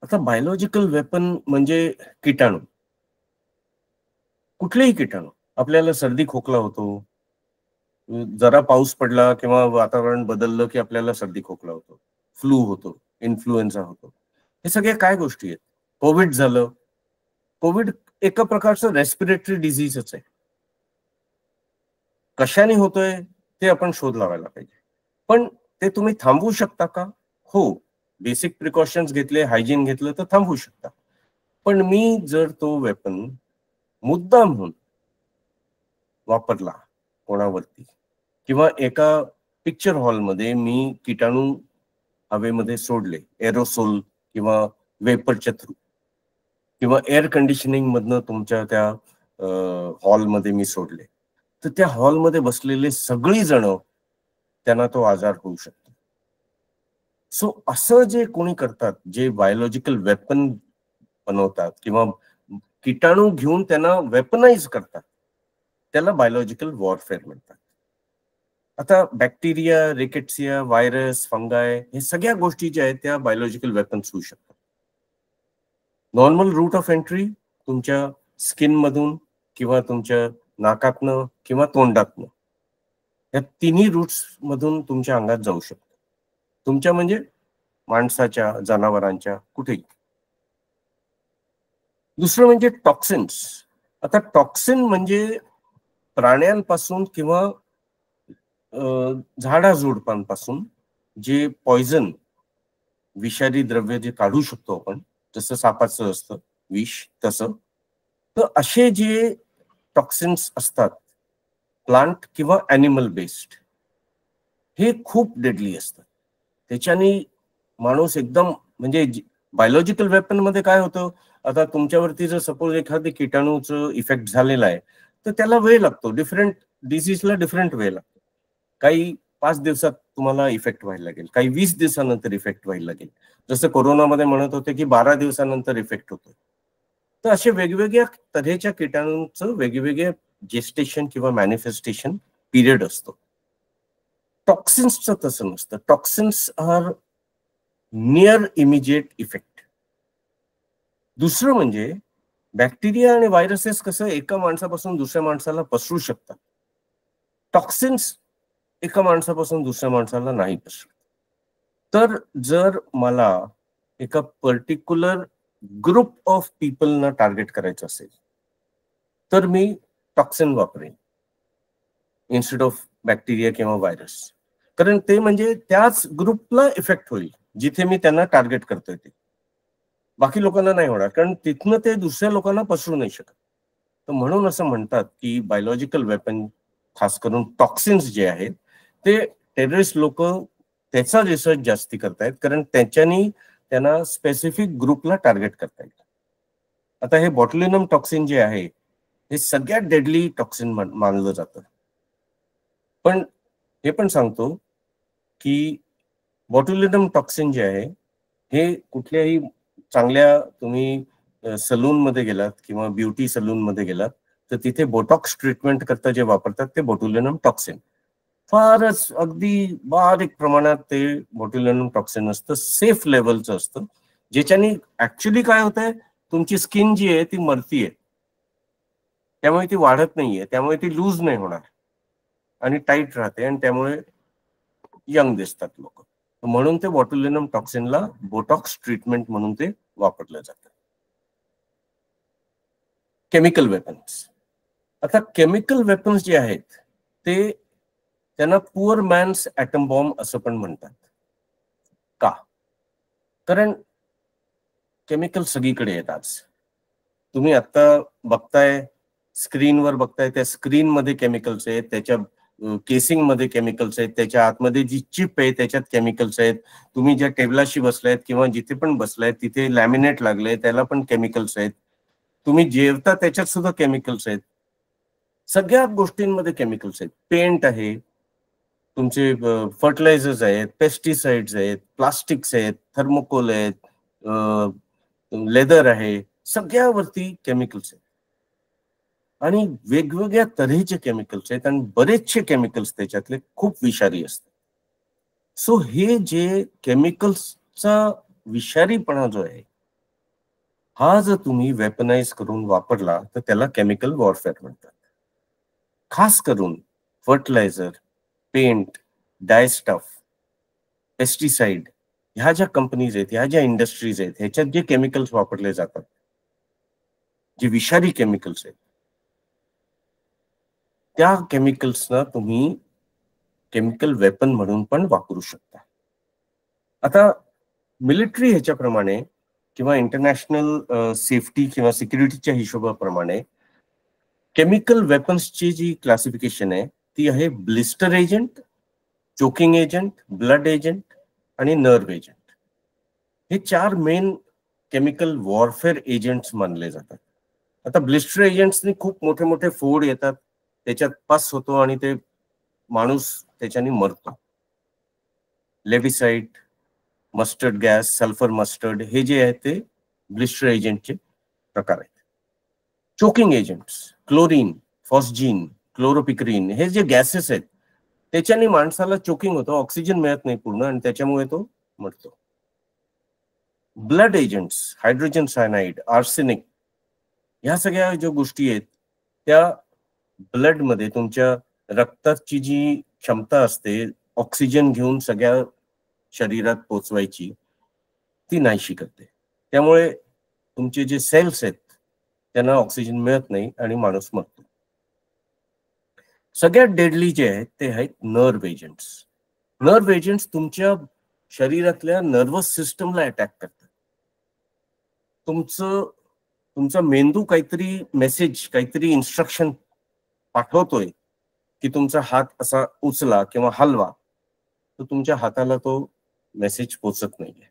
आता बायोलॉजिकल वेपन म्हणजे किटाणू, कुठलेही किटाणू. आपल्याला सर्दी खोकला होतो, जरा पाऊस पडला किंवा वातावरण बदललं की आपल्याला सर्दी खोकला होतो, फ्लू होतो, इन्फ्लुएन्झा होतो. हे सगळे काय गोष्टी आहेत. कोविड झालं, कोविड एका प्रकारचं रेस्पिरेटरी डिझीजच आहे. कशाने होतोय ते आपण शोध लावायला पाहिजे, पण ते तुम्ही थांबवू शकता का? हो, बेसिक प्रिकॉशन्स घेतले, हायजीन घेतलं तर थांबवू शकता. पण मी जर तो वेपन मुद्दाम म्हणून वापरला कोणावरती, किंवा एका पिक्चर हॉलमध्ये मी किटाणू हवेमध्ये सोडले एरोसोल किंवा वेपरच्या थ्रू, किंवा एअर कंडिशनिंग मधनं तुमच्या त्या हॉलमध्ये मी सोडले, तर त्या हॉलमध्ये बसलेले सगळी जण त्यांना तो आजार होऊ शकतो. सो असं जे कोणी करतात, जे बायोलॉजिकल वेपन बनवतात किंवा किटाणू घेऊन त्यांना वेपनाइज करतात, त्याला बायोलॉजिकल वॉरफेअर म्हणतात. आता बॅक्टेरिया, रिकेट्सिया, व्हायरस, फंगाय हे सगळ्या गोष्टी ज्या आहेत त्या बायोलॉजिकल वेपन्स होऊ शकतात. नॉर्मल रूट ऑफ एंट्री तुमच्या स्किन मधून किंवा तुमच्या नाकातनं किंवा तोंडातनं, या तिन्ही रूट्स मधून तुमच्या अंगात जाऊ शकतो. तुमच्या म्हणजे माणसाच्या, जनावरांच्या, कुठेही. दुसरं म्हणजे टॉक्सिन्स. आता टॉक्सिन म्हणजे प्राण्यांपासून किंवा झाडाझुडपांपासून जे पॉइझन, विषारी द्रव्य जे काढू शकतो आपण, जसं सापाचं असतं विष तसं, तर असे जे टॉक्सिन्स असतात प्लांट किंवा ॲनिमल बेस्ड, हे खूप डेडली असतात. त्याच्याने माणूस एकदम म्हणजे बायोलॉजिकल वेपन मध्ये काय होतं, आता तुमच्यावरती जर सपोज एखादी किटाणूचं इफेक्ट झालेला आहे तर त्याला वेळ लागतो. डिफरंट डिसीजला डिफरंट वेळ लागतो. काही 5 दिवसात तुम्हाला इफेक्ट व्हायला लागेल, काही 20 दिवसानंतर इफेक्ट व्हायला लागेल. जसं कोरोनामध्ये म्हणत होते की 12 दिवसानंतर इफेक्ट होतो. तर असे वेगवेगळ्या तऱ्हेच्या किटाणूंचं वेगवेगळे जेस्टेशन किंवा मॅनिफेस्टेशन पिरियड असतो. टॉक्सिन्सचं तसं नसतं. Toxins are near immediate effect. दुसरं म्हणजे बॅक्टेरिया आणि व्हायरसेस कसं एका माणसापासून दुसऱ्या माणसाला पसरू शकतात. टॉक्सिन्स एका माणसापासून दुसऱ्या माणसाला नाही पसरत. तर जर मला एका पर्टिक्युलर ग्रुप ऑफ पीपलना टार्गेट करायचं असेल तर मी टॉक्सिन वापरेन इन्स्टेड ऑफ बॅक्टेरिया किंवा व्हायरस. कारण ते म्हणजे त्याच ग्रुपला इफेक्ट होईल जिथे मी त्यांना टार्गेट करतोय ते. बाकी लोकांना नाही होणार, कारण तिथनं ते दुसऱ्या लोकांना पसरू नाही शकत. तर म्हणून असं म्हणतात की बायोलॉजिकल वेपन, खास करून टॉक्सिन्स जे आहेत, ते टेररिस्ट लोक त्याचा रिसर्च जास्ती करतायत, कारण त्याच्यानी त्यांना स्पेसिफिक ग्रुपला टार्गेट करता येईल. आता हे बॉट्युलिनम टॉक्सिन जे आहे हे सगळ्यात डेडली टॉक्सिन मानलं जातं. पण हे पण सांगतो की बॉट्युलिनम टॉक्सिन जे आहे हे कुठल्याही चांगल्या तुम्ही सलून मध्ये गेलात किंवा ब्युटी सलून मध्ये गेलात तर तिथे बोटॉक्स ट्रीटमेंट करता जे वापरतात ते बॉट्युलिनम टॉक्सिन. फारच अगदी बारीक प्रमाणात ते बॉट्युलिनम टॉक्सिन असतं, सेफ लेवलचं असतं, ज्याच्याने ऍक्च्युली काय होतंय, तुमची स्किन जी आहे ती मरतीये, त्यामुळे ती वाढत नाहीये, त्यामुळे ती लूज नाही होणार आणि टाईट राहते, आणि त्यामुळे यंग दिसतात लोक. म्हणून ते बॉट्युलिनम टॉक्सिनला बोटॉक्स ट्रीटमेंट म्हणून ते वापरलं जातं. Chemical weapons. आता केमिकल वेपन्स जे आहेत ते त्यांना पुअर मॅन्स ॲटम बॉम्ब असं पण म्हणतात. का? कारण केमिकल सगळीकडे आहेत आज. तुम्ही आता बघताय, स्क्रीनवर बघताय, त्या स्क्रीन मध्ये केमिकल्स आहेत, त्याच्या केसिंग मध्ये केमिकल्स आहेत, त्याच्या आतमध्ये जी चिप आहे त्याच्यात केमिकल्स आहेत. तुम्ही ज्या टेबलाशी बसलायत किंवा जिथे पण बसलायत तिथे लॅमिनेट लागले, त्याला पण केमिकल्स आहेत. तुम्ही जेवता त्याच्यात सुद्धा केमिकल्स आहेत. सगळ्या गोष्टींमध्ये केमिकल्स आहेत. पेंट आहे, तुमचे फर्टिलायझर्स आहेत, पेस्टिसाइड्स आहेत, प्लास्टिक्स आहेत, थर्मोकोल आहेत, लेदर आहे, सगळ्यावरती केमिकल्स आहेत आणि वेगवेगळ्या तऱ्हेचे केमिकल्स आहेत आणि बरेचसे केमिकल्स त्याच्यातले खूप विषारी असतात. सो हे जे केमिकल्सचा विषारीपणा जो आहे हा जर तुम्ही वेपनाइज करून वापरला तर त्याला केमिकल वॉरफेअर म्हणतात. खास करून फर्टिलायझर, पेंट, डाय स्टफ, पेस्टिसाइड, ह्या ज्या कंपनीज आहेत, ह्या ज्या इंडस्ट्रीज आहेत, ह्याच्यात जे केमिकल्स वापरले जातात, जे विषारी केमिकल्स आहेत, त्या केमिकल्सना तुम्ही केमिकल वेपन म्हणून पण वापरू शकता. आता मिलिटरी ह्याच्याप्रमाणे किंवा इंटरनॅशनल सेफ्टी किंवा सिक्युरिटीच्या हिशोबाप्रमाणे केमिकल वेपन्सची जी क्लासिफिकेशन आहे ती आहे blister agent, choking agent, blood agent आणि नर्व एजंट. हे 4 मेन केमिकल वॉरफेअर एजंट्स मानले जातात. आता ब्लिस्टर एजंट्सनी खूप मोठे मोठे फोड येतात, त्याच्यात पस होतो आणि ते माणूस त्याच्याने मरतो. लेविसाइड, मस्टर्ड गॅस, सल्फर मस्टर्ड, हे जे आहेत ते ब्लिस्टर एजंटचे प्रकार आहेत. Choking agents, chlorine, phosgene, chloropicrin, हे जे गॅसेस आहेत त्याच्याने माणसाला चोकिंग होतं, ऑक्सिजन मिळत नाही पूर्ण आणि त्याच्यामुळे तो मरतो. Blood agents, hydrogen cyanide, arsenic, ह्या सगळ्या ज्या गोष्टी आहेत त्या ब्लड मध्ये, तुमच्या रक्ताची जी क्षमता असते ऑक्सिजन घेऊन सगळ्या शरीरात पोचवायची, ती नाहीशी करते. त्यामुळे तुमचे जे सेल्स आहेत त्यांना ऑक्सिजन मिळत नाही आणि माणूस मरतो. सगळ्यात डेडली जे आहेत ते आहेत नर्व्ह एजंट्स. नर्व्ह एजंट्स तुमच्या शरीरातल्या नर्वस सिस्टमला अटॅक करतात. तुमचा मेंदू काहीतरी मेसेज, काहीतरी इन्स्ट्रक्शन पाठवतोय की तुमचा हात असा उचला किंवा हलवा, तर तुमच्या हाताला तो मेसेज पोचत नाहीये.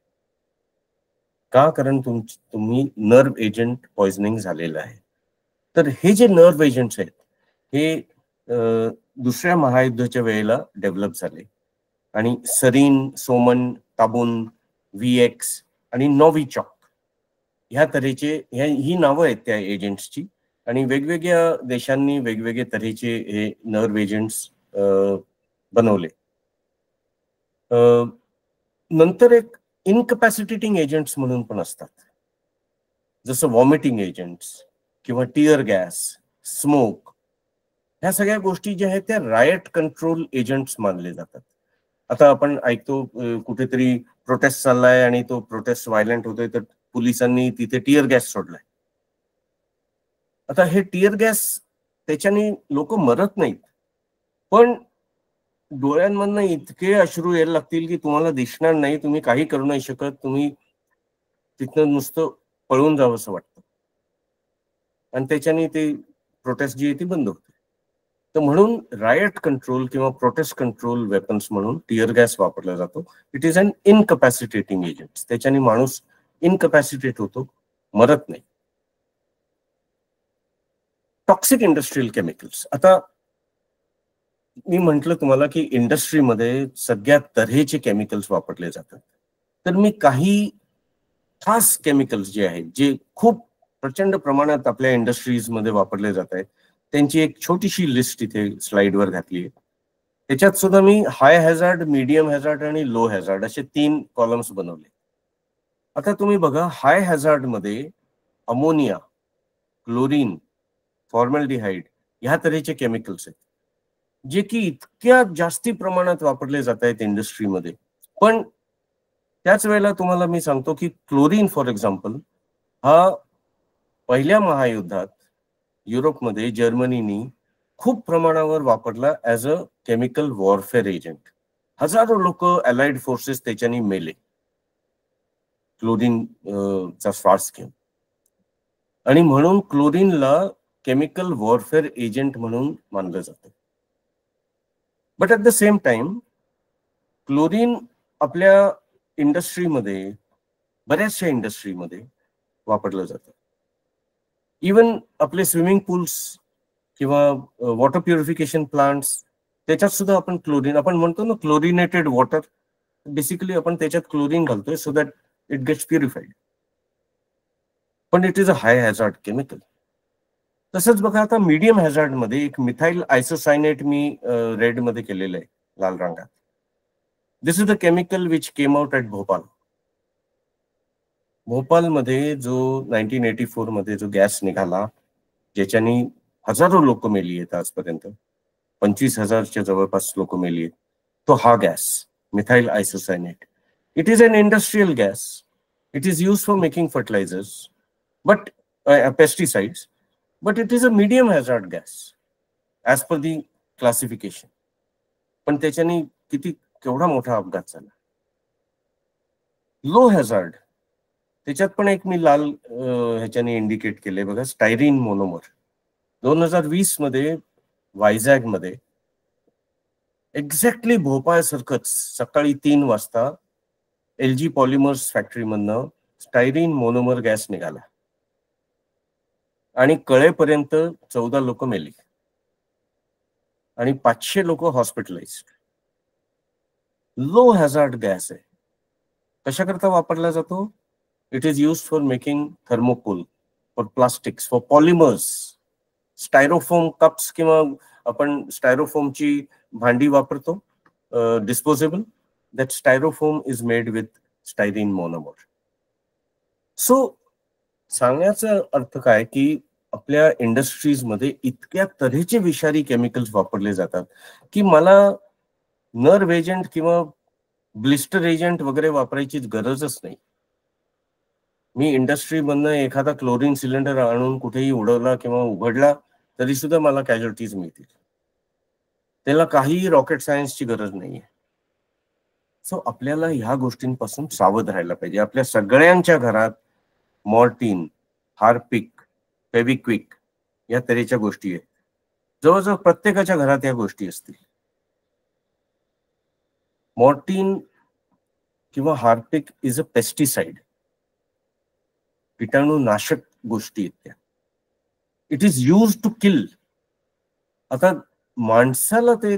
का? कारण तुम्ही नर्व्ह एजंट पॉइझनिंग झालेलं आहे. तर हे जे नर्व्ह एजंट्स आहेत हे दुसऱ्या महायुद्धाच्या वेळेला डेव्हलप झाले आणि सरीन, सोमन, ताबून, VX आणि नोव्हिचॉक ह्या तऱ्हेचे ही नावं आहेत त्या एजंट्सची. आणि वेगवेगळ्या देशांनी वेगवेगळे तऱ्हेचे हे नर्व्ह एजंट्स बनवले. नंतर एक इनकॅपॅसिटेटिंग एजंट्स म्हणून पण असतात, जसं व्हॉमिटिंग एजंट्स किंवा टिअर गॅस, स्मोक. ह्या सगळ्या गोष्टी ज्या आहेत त्या रायट कंट्रोल एजंट्स मानले जातात. आता आपण ऐकतो कुठेतरी प्रोटेस्ट चाललाय आणि तो प्रोटेस्ट व्हायलेंट होतोय तर पोलिसांनी तिथे टिअर गॅस सोडलाय. आता हे टिअर गॅस त्याच्याने लोक मरत नाहीत, पण डोळ्यांमधनं इतके अश्रू यायला लागतील की तुम्हाला दिसणार नाही, तुम्ही काही करू नाही शकत, तुम्ही तिथनं नुसतं पळून जावं असं वाटतं आणि त्याच्याने ते प्रोटेस्ट जी आहे ती बंद होते. तर म्हणून रायट कंट्रोल किंवा प्रोटेस्ट कंट्रोल वेपन्स म्हणून टिअर गॅस वापरला जातो. It is an incapacitating agent. त्याच्याने माणूस इनकॅपॅसिटेट होतो, मरत नाही. Toxic industrial chemicals. आता मी म्हंटल तुम्हाला की इंडस्ट्रीमध्ये सगळ्या तऱ्हेचे केमिकल्स वापरले जातात. तर मी काही खास केमिकल्स जे आहेत जे खूप प्रचंड प्रमाणात आपल्या इंडस्ट्रीज मध्ये वापरले जात आहेत त्यांची एक छोटीशी लिस्ट इथे स्लाइडवर घातली आहे. त्याच्यात सुद्धा मी हाय हॅझार्ड, मीडियम हॅझार्ड आणि लो हॅझार्ड असे 3 कॉलम्स बनवले. आता तुम्ही बघा, हाय हॅझार्ड मध्ये अमोनिया, क्लोरीन, फॉर्मल्डिहाइड ह्या तऱ्हेचे केमिकल्स आहेत जे की इतक्या जास्ती प्रमाणात वापरले जात आहेत इंडस्ट्रीमध्ये. पण त्याच वेळेला तुम्हाला मी सांगतो की क्लोरीन फॉर एक्झाम्पल हा पहिल्या महायुद्धात युरोपमध्ये जर्मनीनी खूप प्रमाणावर वापरला as a chemical warfare agent. हजारो लोक अलाइड फोर्सेस त्याच्याने मेले क्लोरीन चा श्वास घेऊन. आणि म्हणून क्लोरीनला केमिकल वॉरफेअर एजंट म्हणून मानलं जातं. But at the same time chlorine आपल्या इंडस्ट्रीमध्ये, बऱ्याचशा इंडस्ट्रीमध्ये वापरलं जातं. इवन आपले स्विमिंग पूल्स किंवा वॉटर प्युरिफिकेशन प्लांट्स त्याच्यात सुद्धा आपण क्लोरीन, आपण म्हणतो ना क्लोरिनेटेड वॉटर, बेसिकली आपण त्याच्यात क्लोरीन घालतोय so that it gates purified. पण it is a high hazard chemical. तसंच बघा, आता मीडियम हॅझार्ड मध्ये एक मिथाइल आयसोसायनेट मी रेड मध्ये केलेलं आहे, लाल रंगात. This is the chemical which came out at Bhopal. भोपालमध्ये जो 1984 मध्ये जो गॅस निघाला ज्याच्याने हजारो लोक मेली आहेत, आजपर्यंत 25,000च्या जवळपास लोक मेली आहेत, तो हा gas methyl isocyanate. It is an industrial gas. It is use for making fertilisers but pesticides, but it is a medium hazard gas as per the classification. पण त्याच्याने केवढा मोठा अपघात झाला. लो हॅझार्ड त्याच्यात पण एक मी लाल ह्याच्याने इंडिकेट केले बघा, स्टायरीन मोनोमर. 2020 मध्ये वायझॅग मध्ये एक्झॅक्टली भोपाळ सारखंच सकाळी 3 वाजता LG पॉलिमर्स फॅक्टरीमधनं स्टायरीन मोनोमर गॅस निघाला आणि कळेपर्यंत 14 लोक मेली आणि 500 लोक हॉस्पिटलाइज्ड. लो हॅझार्ड गॅस आहे. कशाकरता वापरला जातो? It is use for making thermocol, for plastics, for polymers, styrofoam cups किंवा आपण स्टायरोफोमची भांडी वापरतो disposable. That styrofoam is made with styrene monomer. So सांगण्याचा अर्थ काय की आपल्या इंडस्ट्रीजमध्ये इतक्या तऱ्हेचे विषारी केमिकल्स वापरले जातात की मला नर्व एजंट किंवा ब्लिस्टर एजंट वगैरे वापरायची गरजच नाही. मी इंडस्ट्रीमधनं एखादा क्लोरीन सिलेंडर आणून कुठेही उडवला किंवा उघडला तरी सुद्धा मला कॅज्युअल्टीज मिळतील. त्याला काहीही रॉकेट सायन्सची गरज नाहीये. सो आपल्याला ह्या गोष्टींपासून सावध राहायला पाहिजे. आपल्या सगळ्यांच्या घरात मॉर्टिन, हार्पिक, फेविक्विक या तऱ्हेच्या गोष्टी आहेत. जवळजवळ प्रत्येकाच्या घरात या गोष्टी असतील. मॉर्टिन किंवा हार्पिक इज अ पेस्टिसाइड. कीटाणुनाशक गोष्टी आहेत त्या. It is use to kill. आता माणसाला ते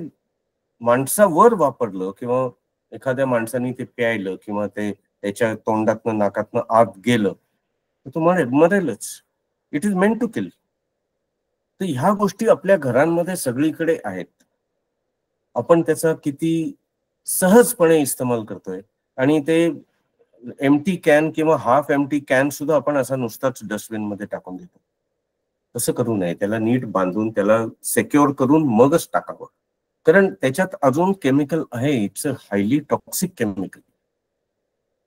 माणसावर वापरलं किंवा एखाद्या माणसाने ते प्यायलं किंवा ते त्याच्या तोंडातनं नाकातनं आत गेलं तर तो मरेलच. It is meant to kill. तर ह्या गोष्टी आपल्या घरांमध्ये सगळीकडे आहेत. आपण त्याचा किती सहजपणे इस्तेमाल करतोय आणि ते एम्प्टी कॅन किंवा हाफ एम्प्टी कॅन सुद्धा आपण असा नुसताच डस्टबिन मध्ये टाकून देतो. तसं करू नये. त्याला नीट बांधून त्याला सेक्युअर करून मगच टाकावं. कारण त्याच्यात अजून केमिकल आहे. It's a highly toxic chemical.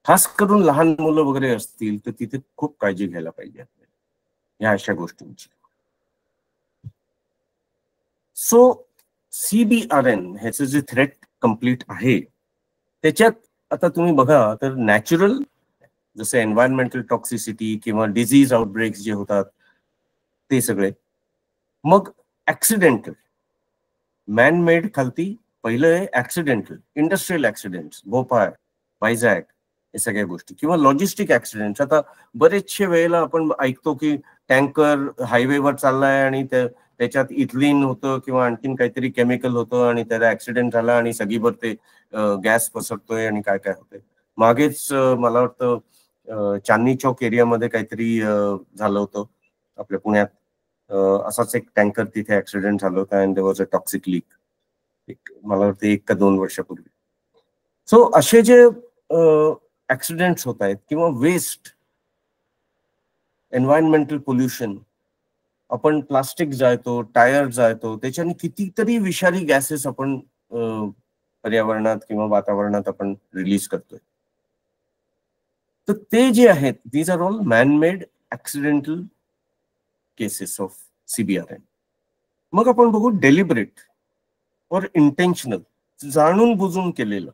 खास करून लहान मुलं वगैरे असतील तर तिथे खूप काळजी घ्यायला पाहिजे या अशा गोष्टींची. सो CBRN ह्याचं जे थ्रेट कंप्लीट आहे त्याच्यात आता तुम्ही बघा तर नॅचरल जसे एन्व्हायरमेंटल टॉक्सिसिटी किंवा डिझीज आउटब्रेक्स जे होतात ते सगळे. मग ऍक्सिडेंटल मॅन मेड खालती पहिलं आहे ऍक्सिडेंटल इंडस्ट्रियल ऍक्सिडेंट्स, भोपाळ, वायझॅक हे सगळ्या गोष्टी किंवा लॉजिस्टिक ऍक्सिडेंट्स. आता बरेचशे वेळेला आपण ऐकतो की टँकर हायवेवर चाललाय आणि त्याच्यात इथिलीन होतं किंवा आणखीन काहीतरी केमिकल होतं आणि त्याला ऍक्सिडेंट झाला आणि सगळीवर ते गॅस पसरतोय आणि काय काय होतंय. मागेच मला वाटतं चांदणी चौक एरियामध्ये काहीतरी झालं होतं आपल्या पुण्यात. असाच एक टँकर तिथे ऍक्सिडेंट झालं होतं and there was a toxic leak. मला वाटतं 1 का 2 वर्षापूर्वी. सो असे जे ऍक्सिडेंट्स होत आहेत किंवा वेस्ट, एन्व्हायरमेंटल पोल्युशन, आपण प्लास्टिक जाळतो, टायर जाळतो, त्याच्याने कितीतरी विषारी गॅसेस आपण पर्यावरणात किंवा वातावरणात आपण रिलीज करतोय. तर ते जे आहेत these are all manmade accidental cases of CBRN. मग आपण बघू डेलिबरेट और इंटेन्शनल, जाणून बुजून केलेलं.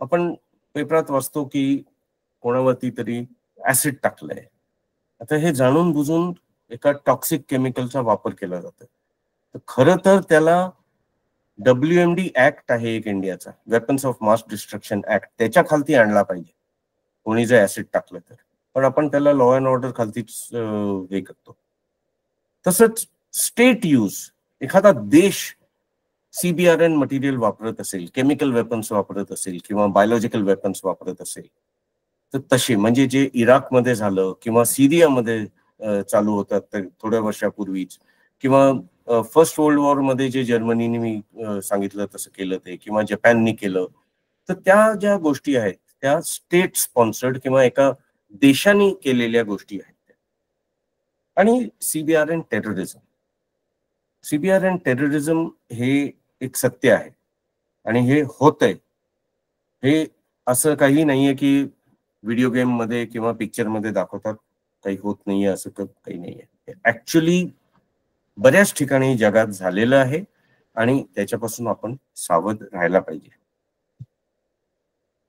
आपण पेपरात वाचतो की कोणावरती तरी ऍसिड टाकलंय. आता हे जाणून बुजून एका टॉक्सिक केमिकलचा वापर केला जातो. तर खरं तर त्याला WMD ऍक्ट आहे एक इंडियाचा, weapons of mass destruction act, त्याच्या खालती आणला पाहिजे कोणी जर ऍसिड टाकलं तर. पण आपण त्याला लॉ अँड ऑर्डर खालतीच हे करतो. तसंच स्टेट यूज, एखादा देश CBRN मटेरियल वापरत असेल, केमिकल वेपन्स वापरत असेल किंवा बायोलॉजिकल वेपन्स वापरत असेल तर तसे म्हणजे जे इराकमध्ये झालं किंवा सिरियामध्ये चालू होतात थोड्या वर्षापूर्वीच किंवा फर्स्ट वर्ल्ड वॉर मध्ये जे जर्मनीने मी सांगितलं तसं केलं ते किंवा जपाननी केलं. तर त्या ज्या गोष्टी आहेत त्या स्टेट स्पॉन्सर्ड किंवा एका देशाने केलेल्या गोष्टी आहेत. आणि CBRN टेररिझम, CBRN टेररिझम हे एक सत्य आहे आणि हे होतंय. हे असं काही नाहीये की व्हिडिओ गेम मध्ये किंवा पिक्चर मध्ये दाखवतात काही होत नाहीये असं काही नाहीये. ऍक्च्युअली बऱ्याच ठिकाणी जगात झालेलं आहे आणि त्याच्यापासून आपण सावध राहायला पाहिजे.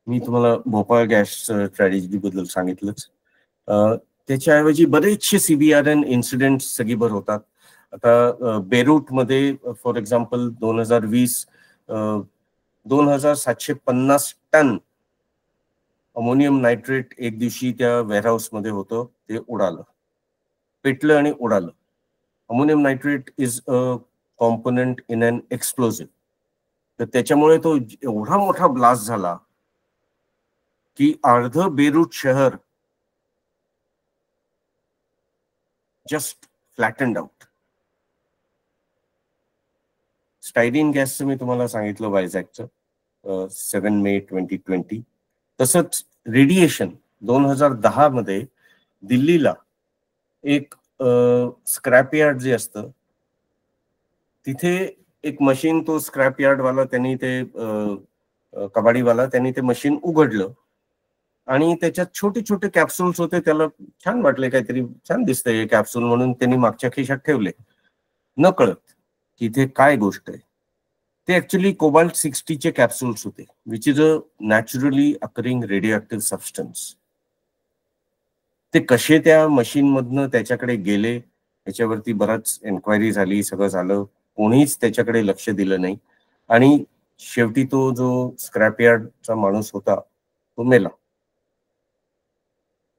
मी तुम्हाला भोपाळ गॅस ट्रॅजेडी बद्दल सांगितलंच. त्याच्याऐवजी बरेचसे CBRN इन्सिडेंट सगळीभर होतात. आता बेरूट मध्ये for example 2020 2750 ton ammonium nitrate एक दिवशी त्या वेअरहाऊस मध्ये होतं, ते उडालं, पेटलं आणि उडालं. Ammonium nitrate is a component in an explosive. तर त्याच्यामुळे तो एवढा मोठा ब्लास्ट झाला की अर्ध बेरूट शहर जस्ट फ्लॅटन्ड आउट. स्टायरीन गॅसचं मी तुम्हाला सांगितलं वायझॅकचं 7 मे 2020. तसंच रेडिएशन 2010 मध्ये दिल्लीला एक स्क्रॅप यार्ड जे असतं तिथे एक मशीन, तो स्क्रॅप यार्ड वाला त्यांनी ते कबाडीवाला त्यांनी ते मशीन उघडलं आणि त्याच्यात छोटे छोटे कॅप्सूल्स होते. त्याला छान वाटले, काहीतरी छान दिसतंय हे कॅप्सूल म्हणून त्यांनी मागच्या खिशात ठेवले, न कळत की इथे काय गोष्ट आहे. ते ऍक्च्युली कोबाल्ट 60 कॅप्सूल्स होते, which is a naturally occurring radio substance. ते कसे त्या मशीन मधनं त्याच्याकडे गेले याच्यावरती बराच एन्क्वायरी झाली, सगळं झालं, कोणीच त्याच्याकडे लक्ष दिलं नाही आणि शेवटी तो जो स्क्रॅप यार्डचा माणूस होता तो मेला.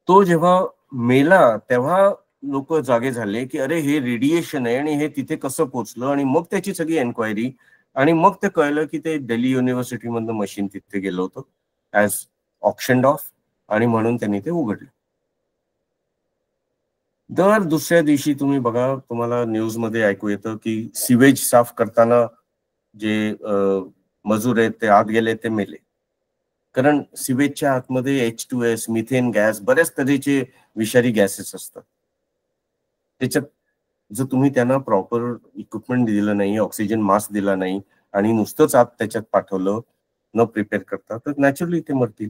तो जेव्हा मेला तेव्हा लोक जागे झाले की अरे हे रेडिएशन आहे आणि हे तिथे कसं पोचलं, आणि मग त्याची सगळी एन्क्वायरी, आणि मग ते कळलं की ते दिल्ली युनिव्हर्सिटी मधनं मशीन तिथे गेलं होतं ऍज ऑप्शन्ड ऑफ, आणि म्हणून त्यांनी ते उघडलं. दर दुसऱ्या दिवशी तुम्ही बघा, तुम्हाला न्यूज मध्ये ऐकू येतं की सिवेज साफ करताना जे मजूर आहेत ते आत गेले, ते मेले. कारण सिवेजच्या आतमध्ये H2S, मिथेन गॅस, बऱ्याच तऱ्हेचे विषारी गॅसेस असतात. त्याच्यात जर तुम्ही त्यांना प्रॉपर इक्विपमेंट दिलं नाही, ऑक्सिजन मास्क दिला नाही आणि नुसतंच आत त्याच्यात पाठवलं न प्रिपेअर करता, तर नॅचरली ते मरतील.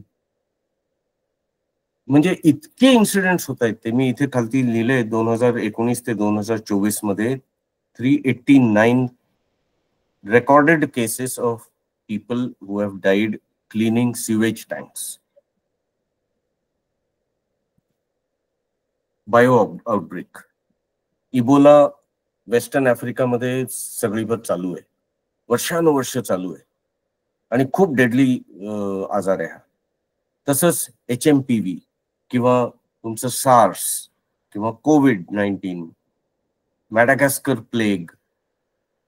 म्हणजे इतके इन्सिडेंट्स होत आहेत. ते मी इथे खालती लिहिले 2019 ते 2024 मध्ये 389 recorded cases of people who have died cleaning sewage tanks. Bio outbreak, Ebola western आफ्रिकामध्ये सगळीकडे चालू आहे, वर्षानुवर्ष चालू आहे आणि खूप डेडली आजार आहे. तसंच HMPV किंवा तुमचं सार्स किंवा COVID-19, Madagascar plague,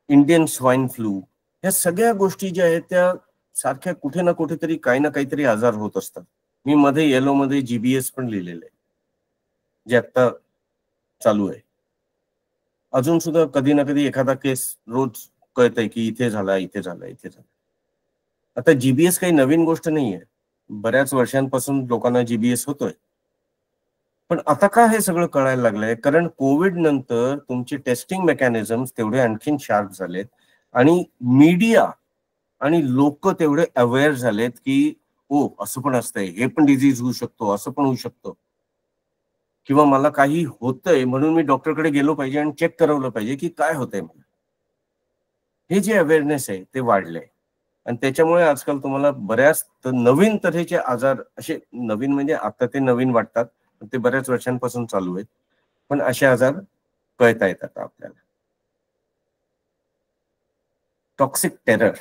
Indian swine flu, ह्या सगळ्या गोष्टी ज्या आहेत त्या सारख्या कुठे ना कुठेतरी काही ना काहीतरी आजार होत असतात. मी मध्ये येलो मध्ये GBS पण लिहिलेलं आहे, जे आता चालू आहे. अजून सुद्धा कधी ना कधी एखादा केस रोज कळतंय की इथे झाला, इथे झाला, इथे झाला. आता GBS काही नवीन गोष्ट नाहीये, बऱ्याच वर्षांपासून लोकांना GBS होतोय. पण आता का हे सगळं कळायला लागलंय? कारण कोविड नंतर तुमचे टेस्टिंग मेकॅनिझम तेवढे आणखीन शार्प झालेत आणि मीडिया आणि लोक तेवढे अवेअर झालेत की हो असं पण असतंय, हे पण डिझीज होऊ शकतो, असं पण होऊ शकतं, किंवा मला काही होतंय म्हणून मी डॉक्टरकडे गेलो पाहिजे आणि चेक करवलं पाहिजे की काय होतंय मला. हे जे अवेअरनेस आहे ते वाढलंय आणि त्याच्यामुळे आजकाल तुम्हाला बऱ्याच नवीन तऱ्हेचे आजार, असे नवीन म्हणजे आता ते नवीन वाटतात, ते बऱ्याच वर्षांपासून चालू आहेत, पण असे आजार कळता येतात आपल्याला. टॉक्सिक टेरर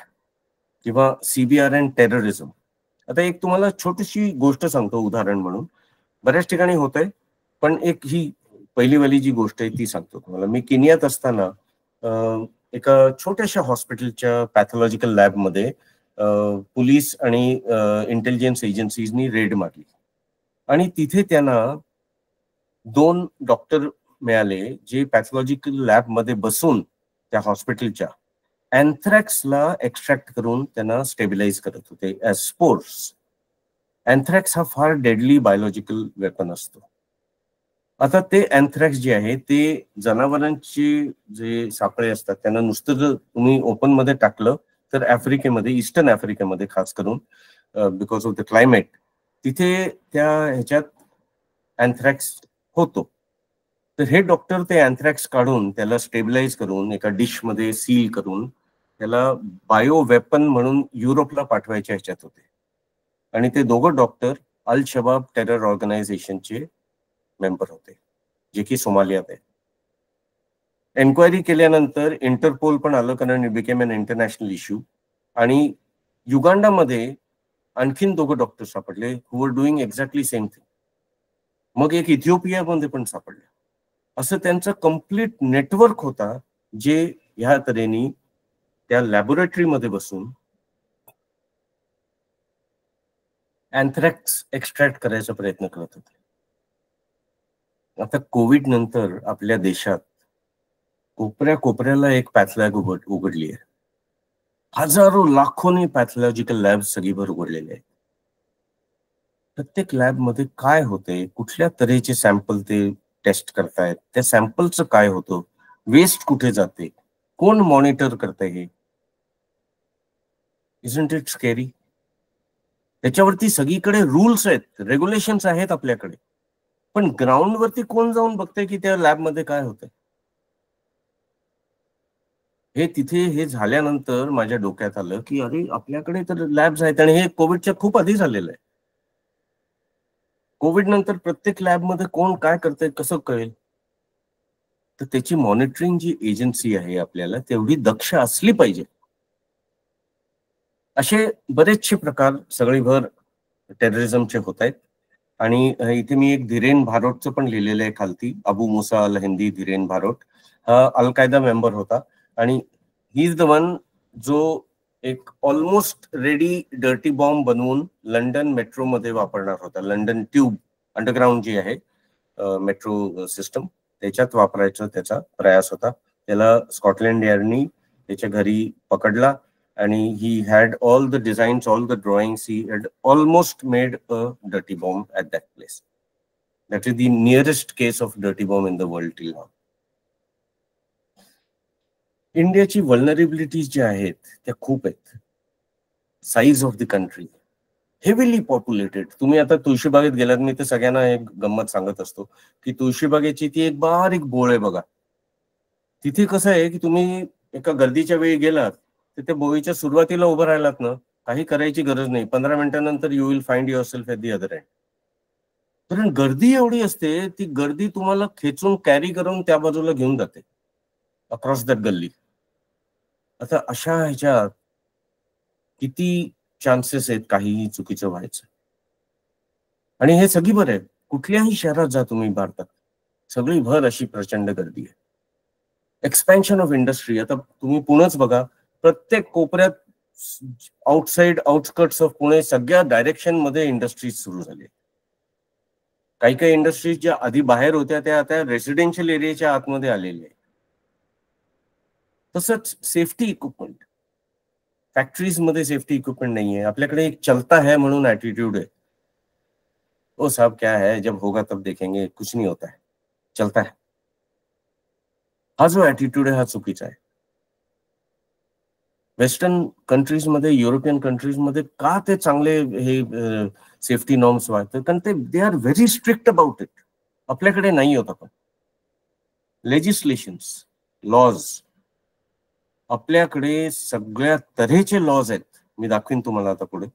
किंवा CBRN टेररिझम. आता एक तुम्हाला छोटीशी गोष्ट सांगतो उदाहरण म्हणून, बऱ्याच ठिकाणी होतंय, पण एक ही पहिलीवाली जी गोष्ट आहे ती सांगतो तुम्हाला. मी केनियात असताना एका छोट्याशा हॉस्पिटलच्या पॅथॉलॉजिकल लॅबमध्ये पोलीस आणि इंटेलिजन्स एजन्सीजनी रेड मारली आणि तिथे त्यांना 2 डॉक्टर मिळाले जे पॅथॉलॉजिकल लॅबमध्ये बसून त्या हॉस्पिटलच्या अँथ्रॅक्सला एक्स्ट्रॅक्ट करून त्यांना स्टेबिलाइज करत होते ॲज स्पोर्स. अँथ्रॅक्स हा फार डेडली बायोलॉजिकल वेपन असतो. आता ते अँथ्रॅक्स जे आहे ते जनावरांचे जे सापळे असतात त्यांना नुसतं जर तुम्ही ओपन मध्ये टाकलं तर आफ्रिकेमध्ये, ईस्टर्न आफ्रिकेमध्ये खास करून बिकॉज ऑफ द क्लायमेट, तिथे त्या ह्याच्यात अँथ्रॅक्स होतो. तर हे डॉक्टर ते अँथ्रॅक्स काढून त्याला स्टेबिलाइज करून एका डिश मध्ये सील करून त्याला बायो वेपन म्हणून युरोपला पाठवायच्या ह्याच्यात होते. आणि ते दोघं डॉक्टर अल शबाब टेरर ऑर्गनायझेशनचे मेंबर होते, जे की सोमालियात आहे. एन्क्वायरी केल्यानंतर इंटरपोल पण आलं, कारण it became an international issue. आणि युगांडामध्ये आणखीन 2 डॉक्टर सापडले who were doing exactly same thing. मग एक इथिओपियामध्ये पण सापडले. असं त्यांचं कम्प्लीट नेटवर्क होता जे ह्या तऱ्हेने त्या लॅबोरेटरीमध्ये बसून अँथ्रॅक्स एक्स्ट्रॅक्ट करायचा प्रयत्न करत होते. आता कोविड नंतर आपल्या देशात कोपऱ्या कोपऱ्याला एक पॅथलॅब उघडली आहे. हजारो लाखोनी पॅथॉलॉजिकल लॅब सगळीभर उघडलेले आहेत. प्रत्येक लॅब मध्ये काय होते, कुठल्या तऱ्हेचे सॅम्पल ते टेस्ट करतायत, त्या सॅम्पलचं काय होतं, वेस्ट कुठे जाते, कोण मॉनिटर करते, हे इजंट इट स्केरी? त्याच्यावरती सगळीकडे रूल्स आहेत, रेग्युलेशन्स आहेत आपल्याकडे, पण ग्राउंड वरती कोण जाऊन बघतंय की त्या लॅब मध्ये काय होतंय? हे तिथे हे झाल्यानंतर माझ्या डोक्यात आलं की अरे आपल्याकडे तर लॅब्स आहेत, आणि हे कोविडच्या खूप आधी झालेलं आहे. कोविड नंतर प्रत्येक लॅब मध्ये कोण काय करतंय कसं कळेल? तर त्याची मॉनिटरिंग जी एजन्सी आहे आपल्याला तेवढी दक्ष असली पाहिजे. असे बरेचसे प्रकार सगळीभर टेररिझमचे होत आहेत. आणि इथे मी एक धीरेन भारोटचं पण लिहिलेलं आहे खालती, अबू मुसा अल हिंदी धीरेन भारोट. हा अल कायदा मेंबर होता, आणि ही इज द वन जो एक ऑलमोस्ट रेडी डर्टी बॉम्ब बनवून लंडन मेट्रो मध्ये वापरणार होता. लंडन ट्यूब अंडरग्राउंड जी आहे मेट्रो सिस्टम, त्याच्यात वापरायचा त्याचा प्रयास होता. त्याला स्कॉटलंड यार्डनी त्याच्या घरी पकडला, आणि he had all the designs, all the drawings. He had almost made a dirty bomb at that place. That is the nearest case of dirty bomb in the world till now. इंडियाची व्हल्नरेबिलिटीज ज्या आहेत त्या खूप आहेत. Size of the country, heavily populated. तुम्ही आता तुळशीबागेत गेलात, मी तर सगळ्यांना एक गंमत सांगत असतो की तुळशीबागेची ती एक बारीक बोळ आहे बघा. तिथे कसं आहे की तुम्ही एका गर्दीच्या वेळी गेलात तर त्या बोळीच्या सुरुवातीला उभं राहिलात ना, काही करायची गरज नाही, 15 मिनिटांनंतर you will find your self at the other end. कारण गर्दी एवढी असते, ती गर्दी तुम्हाला खेचून कॅरी करून त्या बाजूला घेऊन जाते अक्रॉस दॅट गल्ली. आता अशा ह्याच्यात किती चान्सेस आहेत काहीही चुकीचं व्हायचं. आणि हे सगळी बरं आहे, कुठल्याही शहरात जा तुम्ही भारतात, सगळी भर अशी प्रचंड गर्दी आहे. एक्सपॅन्शन ऑफ इंडस्ट्री, आता तुम्ही पुणेच बघा, प्रत्येक कोपऱ्यात आउटसाइड आउटस्कर्ट्स ऑफ पुणे सगळ्या डायरेक्शन मध्ये इंडस्ट्रीज सुरू झाली. काही काही इंडस्ट्रीज ज्या आधी बाहेर होत्या त्या आता रेसिडेन्शियल एरियाच्या आतमध्ये आलेल्या आहे. तसंच सेफ्टी इक्विपमेंट, फॅक्टरीज मध्ये सेफ्टी इक्विपमेंट नहीं है. आपल्याकडे एक चलता है म्हणून ऍटिट्यूड है, ओ साहब क्या है, जब होगा तब देखेंगे, कुछ नहीं होता है, चलता है. हा जो ऍटिट्यूड आहे हा चुकीचा आहे. वेस्टर्न कंट्रीज मध्ये, युरोपियन कंट्रीज मध्ये का ते चांगले हे सेफ्टी नॉर्म्स वाढतात? कारण ते they are very strict about it. आपल्याकडे नाही होत. आपण लेजिस्लेशन्स, लॉज, आपल्याकडे सगळ्या तऱ्हेचे लॉज आहेत, मी दाखवीन तुम्हाला आता पुढे,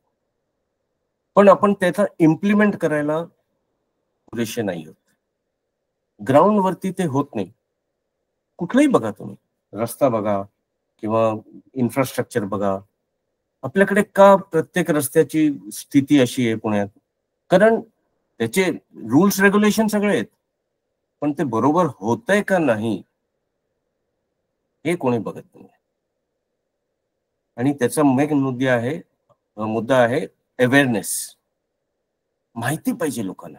पण आपण त्याचा इम्प्लिमेंट करायला पुरेसे नाही होत. ग्राउंड वरती ते होत नाही. कुठलंही बघा तुम्ही, रस्ता बघा किंवा इन्फ्रास्ट्रक्चर बघा, आपल्याकडे का प्रत्येक रस्त्याची स्थिती अशी आहे पुण्यात? कारण त्याचे रूल्स रेग्युलेशन सगळे आहेत, पण ते बरोबर होतंय का नाही हे कोणी बघत नाही. आणि त्याचा मेन मुद्दा आहे अवेअरनेस. माहिती पाहिजे लोकांना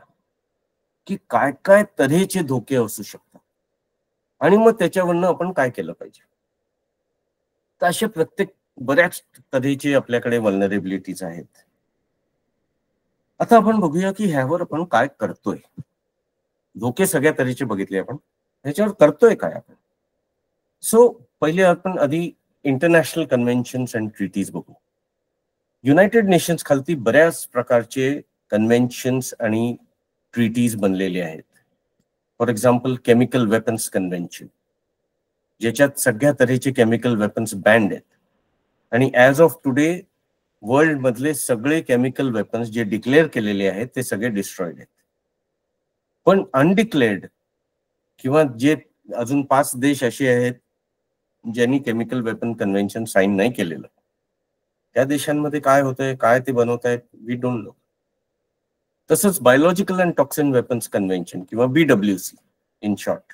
की काय काय तऱ्हेचे धोके असू शकतात, आणि मग त्याच्यावरनं आपण काय केलं पाहिजे. तर असे प्रत्येक बऱ्याच तऱ्हेचे आपल्याकडे व्हल्नरेबिलिटीज आहेत. आता आपण बघूया की ह्यावर आपण काय करतोय. धोके सगळ्या तऱ्हेचे बघितले आपण, ह्याच्यावर करतोय काय आपण. सो पहिले आपण आधी इंटरनॅशनल कन्व्हेन्शन्स अँड ट्रीटीज बघू. युनायटेड नेशन्स खालती बऱ्याच प्रकारचे कन्व्हेन्शन्स आणि ट्रीटीज बनलेले आहेत. For example chemical weapons convention, ज्याच्यात सगळ्या तऱ्हेचे केमिकल वेपन्स बॅन्ड आहेत, आणि ऍज ऑफ टुडे वर्ल्ड मधले सगळे केमिकल वेपन्स जे डिक्लेअर केलेले आहेत ते सगळे डिस्ट्रॉइड आहेत. पण अनडिक्लेअर्ड किंवा जे अजून 5 देश असे आहेत ज्यांनी केमिकल वेपन कन्व्हेन्शन साईन नाही केलेलं, त्या देशांमध्ये काय होतंय, काय ते बनवत आहेत, वी डोंट नो. तसंच biological and toxin weapons convention किंवा BWC इन शॉर्ट,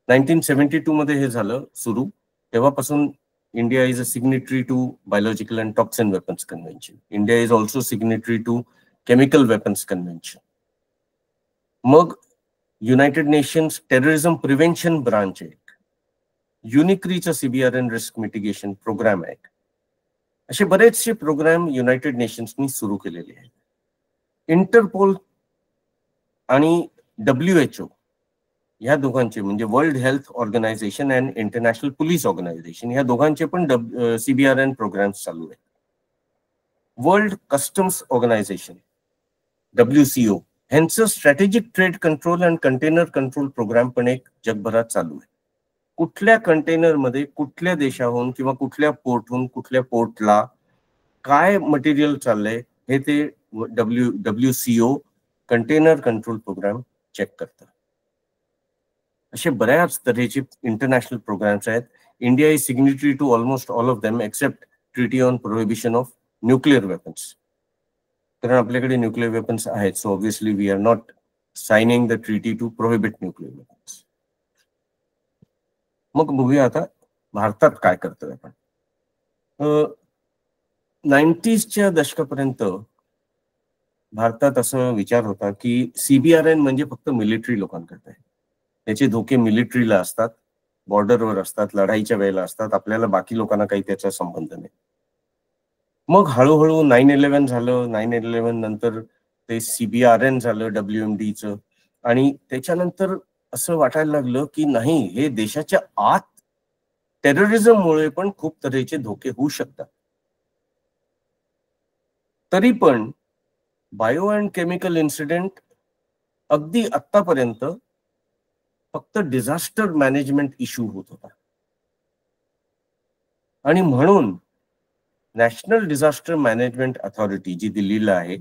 1972 मध्ये हे झालं सुरू. तेव्हापासून India is a signatory to biological and toxin weapons convention. India is also signatory to chemical weapons convention. मग United Nations terrorism prevention branch आहे, युनिक्रीचं CBRN risk mitigation programme आहे. असे बरेचसे प्रोग्राम युनायटेड नेशन्सनी सुरू केलेले आहेत. इंटरपोल आणि WHO ह्या दोघांचे म्हणजे world health organisation and international police organisation ह्या दोघांचे पण CBRN प्रोग्राम्स चालू आहेत. वर्ल्ड कस्टम्स ऑर्गनायझेशन WCO ह्यांचं strategic trade control and container control programme पण एक जगभरात चालू आहे. कुठल्या कंटेनरमध्ये कुठल्या देशाहून किंवा कुठल्या पोर्टहून कुठल्या पोर्टला काय मटेरियल चाललंय हे ते WCO container control programme check करतात. असे बऱ्याच तऱ्हेचे इंटरनॅशनल प्रोग्राम्स आहेत. India is signatory to almost all of them except treaty on prohibition of nuclear weapons. कारण आपल्याकडे न्यूक्लिअर वेपन्स आहेत, so obviously we are not signing the treaty to prohibit nuclear weapons. मग बघूया आता भारतात काय करतोय आपण. 90sच्या दशकापर्यंत भारतात असं विचार होता की CBRN म्हणजे फक्त मिलिटरी लोकांकरता आहे. त्याचे धोके मिलिटरीला असतात, बॉर्डरवर असतात, लढाईच्या वेळेला असतात, आपल्याला बाकी लोकांना काही त्याचा संबंध नाही. मग हळूहळू 9/11 झालं, 9/11 नंतर ते CBRN झालं WMDचं, आणि त्याच्यानंतर असं वाटायला लागलं की नाही, हे देशाच्या आत टेररिझममुळे पण खूप तऱ्हेचे धोके होऊ शकतात. तरी पण बायो अँड केमिकल इन्सिडेंट अगदी आतापर्यंत फक्त डिझास्टर मॅनेजमेंट इश्यू होत होता. आणि म्हणून नॅशनल डिझास्टर मॅनेजमेंट अथॉरिटी जी दिल्लीला आहे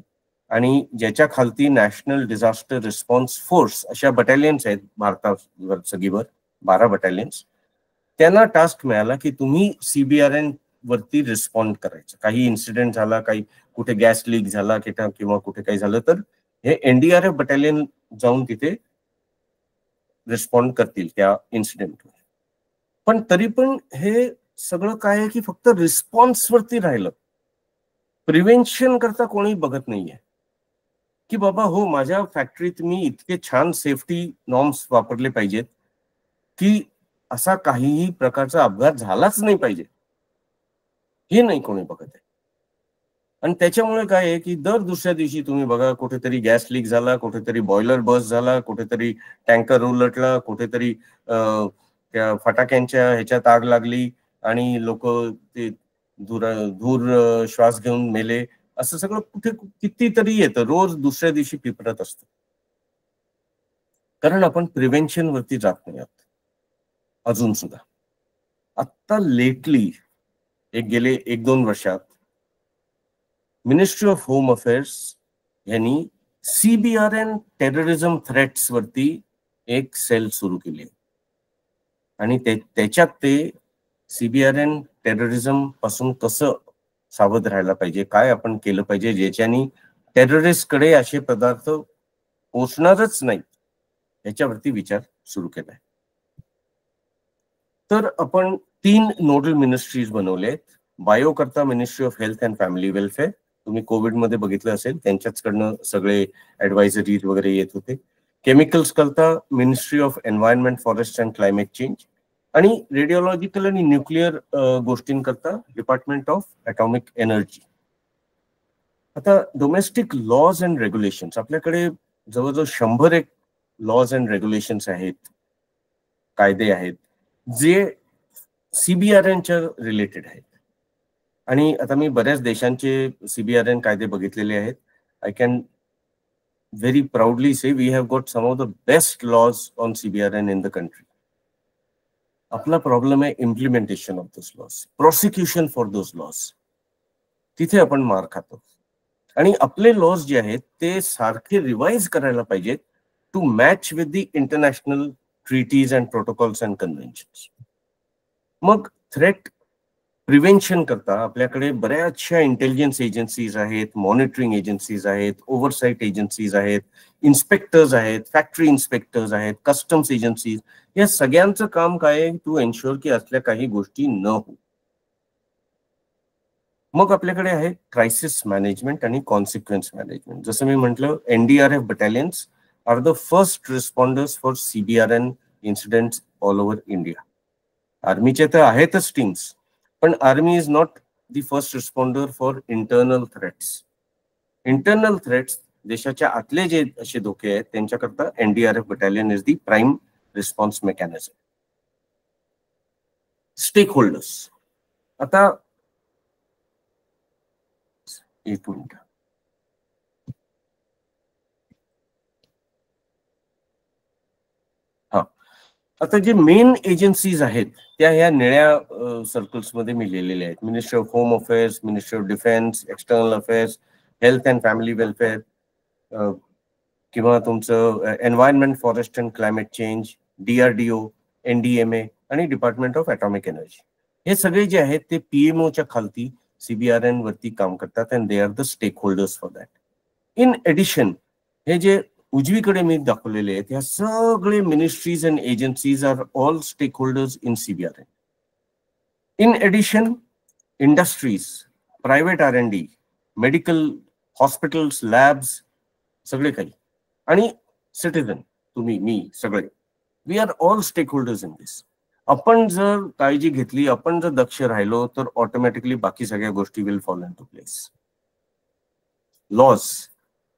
आणि ज्याच्या खालती नॅशनल डिझास्टर रिस्पॉन्स फोर्स अशा बटालियन्स आहेत भारतावर, सगळीवर 12 बटालियन्स, त्यांना टास्क मिळाला की तुम्ही CBRN वरती रिस्पॉन्ड करायचं. काही इन्सिडेंट झाला, काही कुठे गॅस लीक झाला किंवा कुठे काही झालं तर हे NDRF बटालियन जाऊन तिथे रिस्पॉन्ड करतील त्या इन्सिडेंटवर. पण तरी पण हे सगळं काय आहे की फक्त रिस्पॉन्स वरती राहिलं. प्रिव्हेन्शन करता कोणी बघत नाहीये की बाबा हो, माझ्या फॅक्टरीत मी इतके छान सेफ्टी नॉर्म्स वापरले पाहिजेत की असा काहीही प्रकारचा अपघात झालाच नाही पाहिजे, हे नाही कोणी बघत आहे. आणि त्याच्यामुळे काय आहे की दर दुसऱ्या दिवशी तुम्ही बघा, कुठेतरी गॅस लीक झाला, कुठेतरी बॉयलर बस्ट झाला, कुठेतरी टँकर उलटला, कुठेतरी त्या फटाक्यांच्या ह्याच्यात आग लागली आणि लोक ते धूर श्वास घेऊन मेले. असं सगळं कुठे कितीतरी येतं, रोज दुसऱ्या दिवशी पिपरत असतं. कारण आपण प्रिव्हेन्शन वरती जात नाही आहोत अजून सुद्धा. आता लेटली गेले 1-2 वर्षात मिनिस्ट्री ऑफ होम अफेअर्स यांनी CBRN टेररिझम थ्रेट्स वरती एक सेल सुरू केली आणि त्याच्यात ते CBRN टेररिझम पासून कसं सावध राहायला पाहिजे, काय आपण केलं पाहिजे ज्याच्यानी टेररिस्टकडे असे पदार्थ पोचणारच नाही, याच्यावरती विचार सुरू केलाय. तर आपण 3 नोडल मिनिस्ट्रीज बनवले आहेत. बायो करता ministry of health and family welfare, तुम्ही कोविडमध्ये बघितलं असेल, त्यांच्याचकडनं सगळे ऍडवायझरीज वगैरे येत होते. केमिकल्स करता ministry of environment, forest and climate change, आणि रेडिओलॉजिकल आणि न्यूक्लिअर गोष्टींकरता डिपार्टमेंट ऑफ ॲटॉमिक एनर्जी. आता डोमेस्टिक लॉज अँड रेग्युलेशन्स, आपल्याकडे जवळजवळ 101 लॉज अँड रेग्युलेशन्स आहेत, कायदे आहेत जे CBRNच्या रिलेटेड आहेत. आणि आता मी बऱ्याच देशांचे CBRN कायदे बघितलेले आहेत. I can very proudly say we have got some of the best laws on CBRN in the country. आपला प्रॉब्लेम आहे implementation of those laws, prosecution for those laws. तिथे आपण मार खातो. आणि आपले लॉज जे आहेत ते सारखे रिवाइज करायला पाहिजेत to match with the international treaties and protocols and conventions. मग थ्रेट प्रिव्हेन्शन करता आपल्याकडे बऱ्याचशा इंटेलिजन्स एजन्सीज आहेत, मॉनिटरिंग एजन्सीज आहेत, ओव्हरसाईट एजन्सीज आहेत, इन्स्पेक्टर्स आहेत, फॅक्टरी इन्स्पेक्टर्स आहेत, कस्टम्स एजन्सीज. या सगळ्यांचं काम काय आहे, टू एन्श्युअर की असल्या काही गोष्टी न हो. मग आपल्याकडे आहे क्रायसिस मॅनेजमेंट आणि कॉन्सिक्वेन्स मॅनेजमेंट. जसं मी म्हटलं, NDRF battalions are the first responders for CBRN incidents all over India. आर्मीचे तर आहेतच टीम्स, पण army is not the first responder for internal threats. Internal threats, देशाच्या आतले जे असे धोके आहेत त्यांच्याकरता NDRF battalion is the prime response mechanism. Stakeholders, आता एक मिनिट, हा, आता जे मेन एजन्सीज आहेत त्या ह्या निळ्या सर्कल्स मध्ये मी लिहिलेल्या आहेत. Ministry of home affairs, ministry of defence, external affairs, health and family welfare, किंवा तुमचं environment, forest and climate change, DRDO, NDMA आणि डिपार्टमेंट ऑफ ॲटॉमिक एनर्जी. हे सगळे जे आहेत ते PMOच्या खालती CBRN वरती काम करतात and they are the stakeholders for that. In addition, हे जे उजवीकडे मी दाखवलेले आहेत ह्या सगळे ministries and agencies are all stakeholders in CBRN. In addition, industries, private R&D, medical, hospitals, labs, सगळे काही, आणि सिटीजन, तुम्ही, मी, सगळे, we are all stakeholders in this. आपण जर काळजी घेतली, आपण जर दक्ष राहिलो, तर ऑटोमॅटिकली बाकी सगळ्या गोष्टी will fall into place. Laws,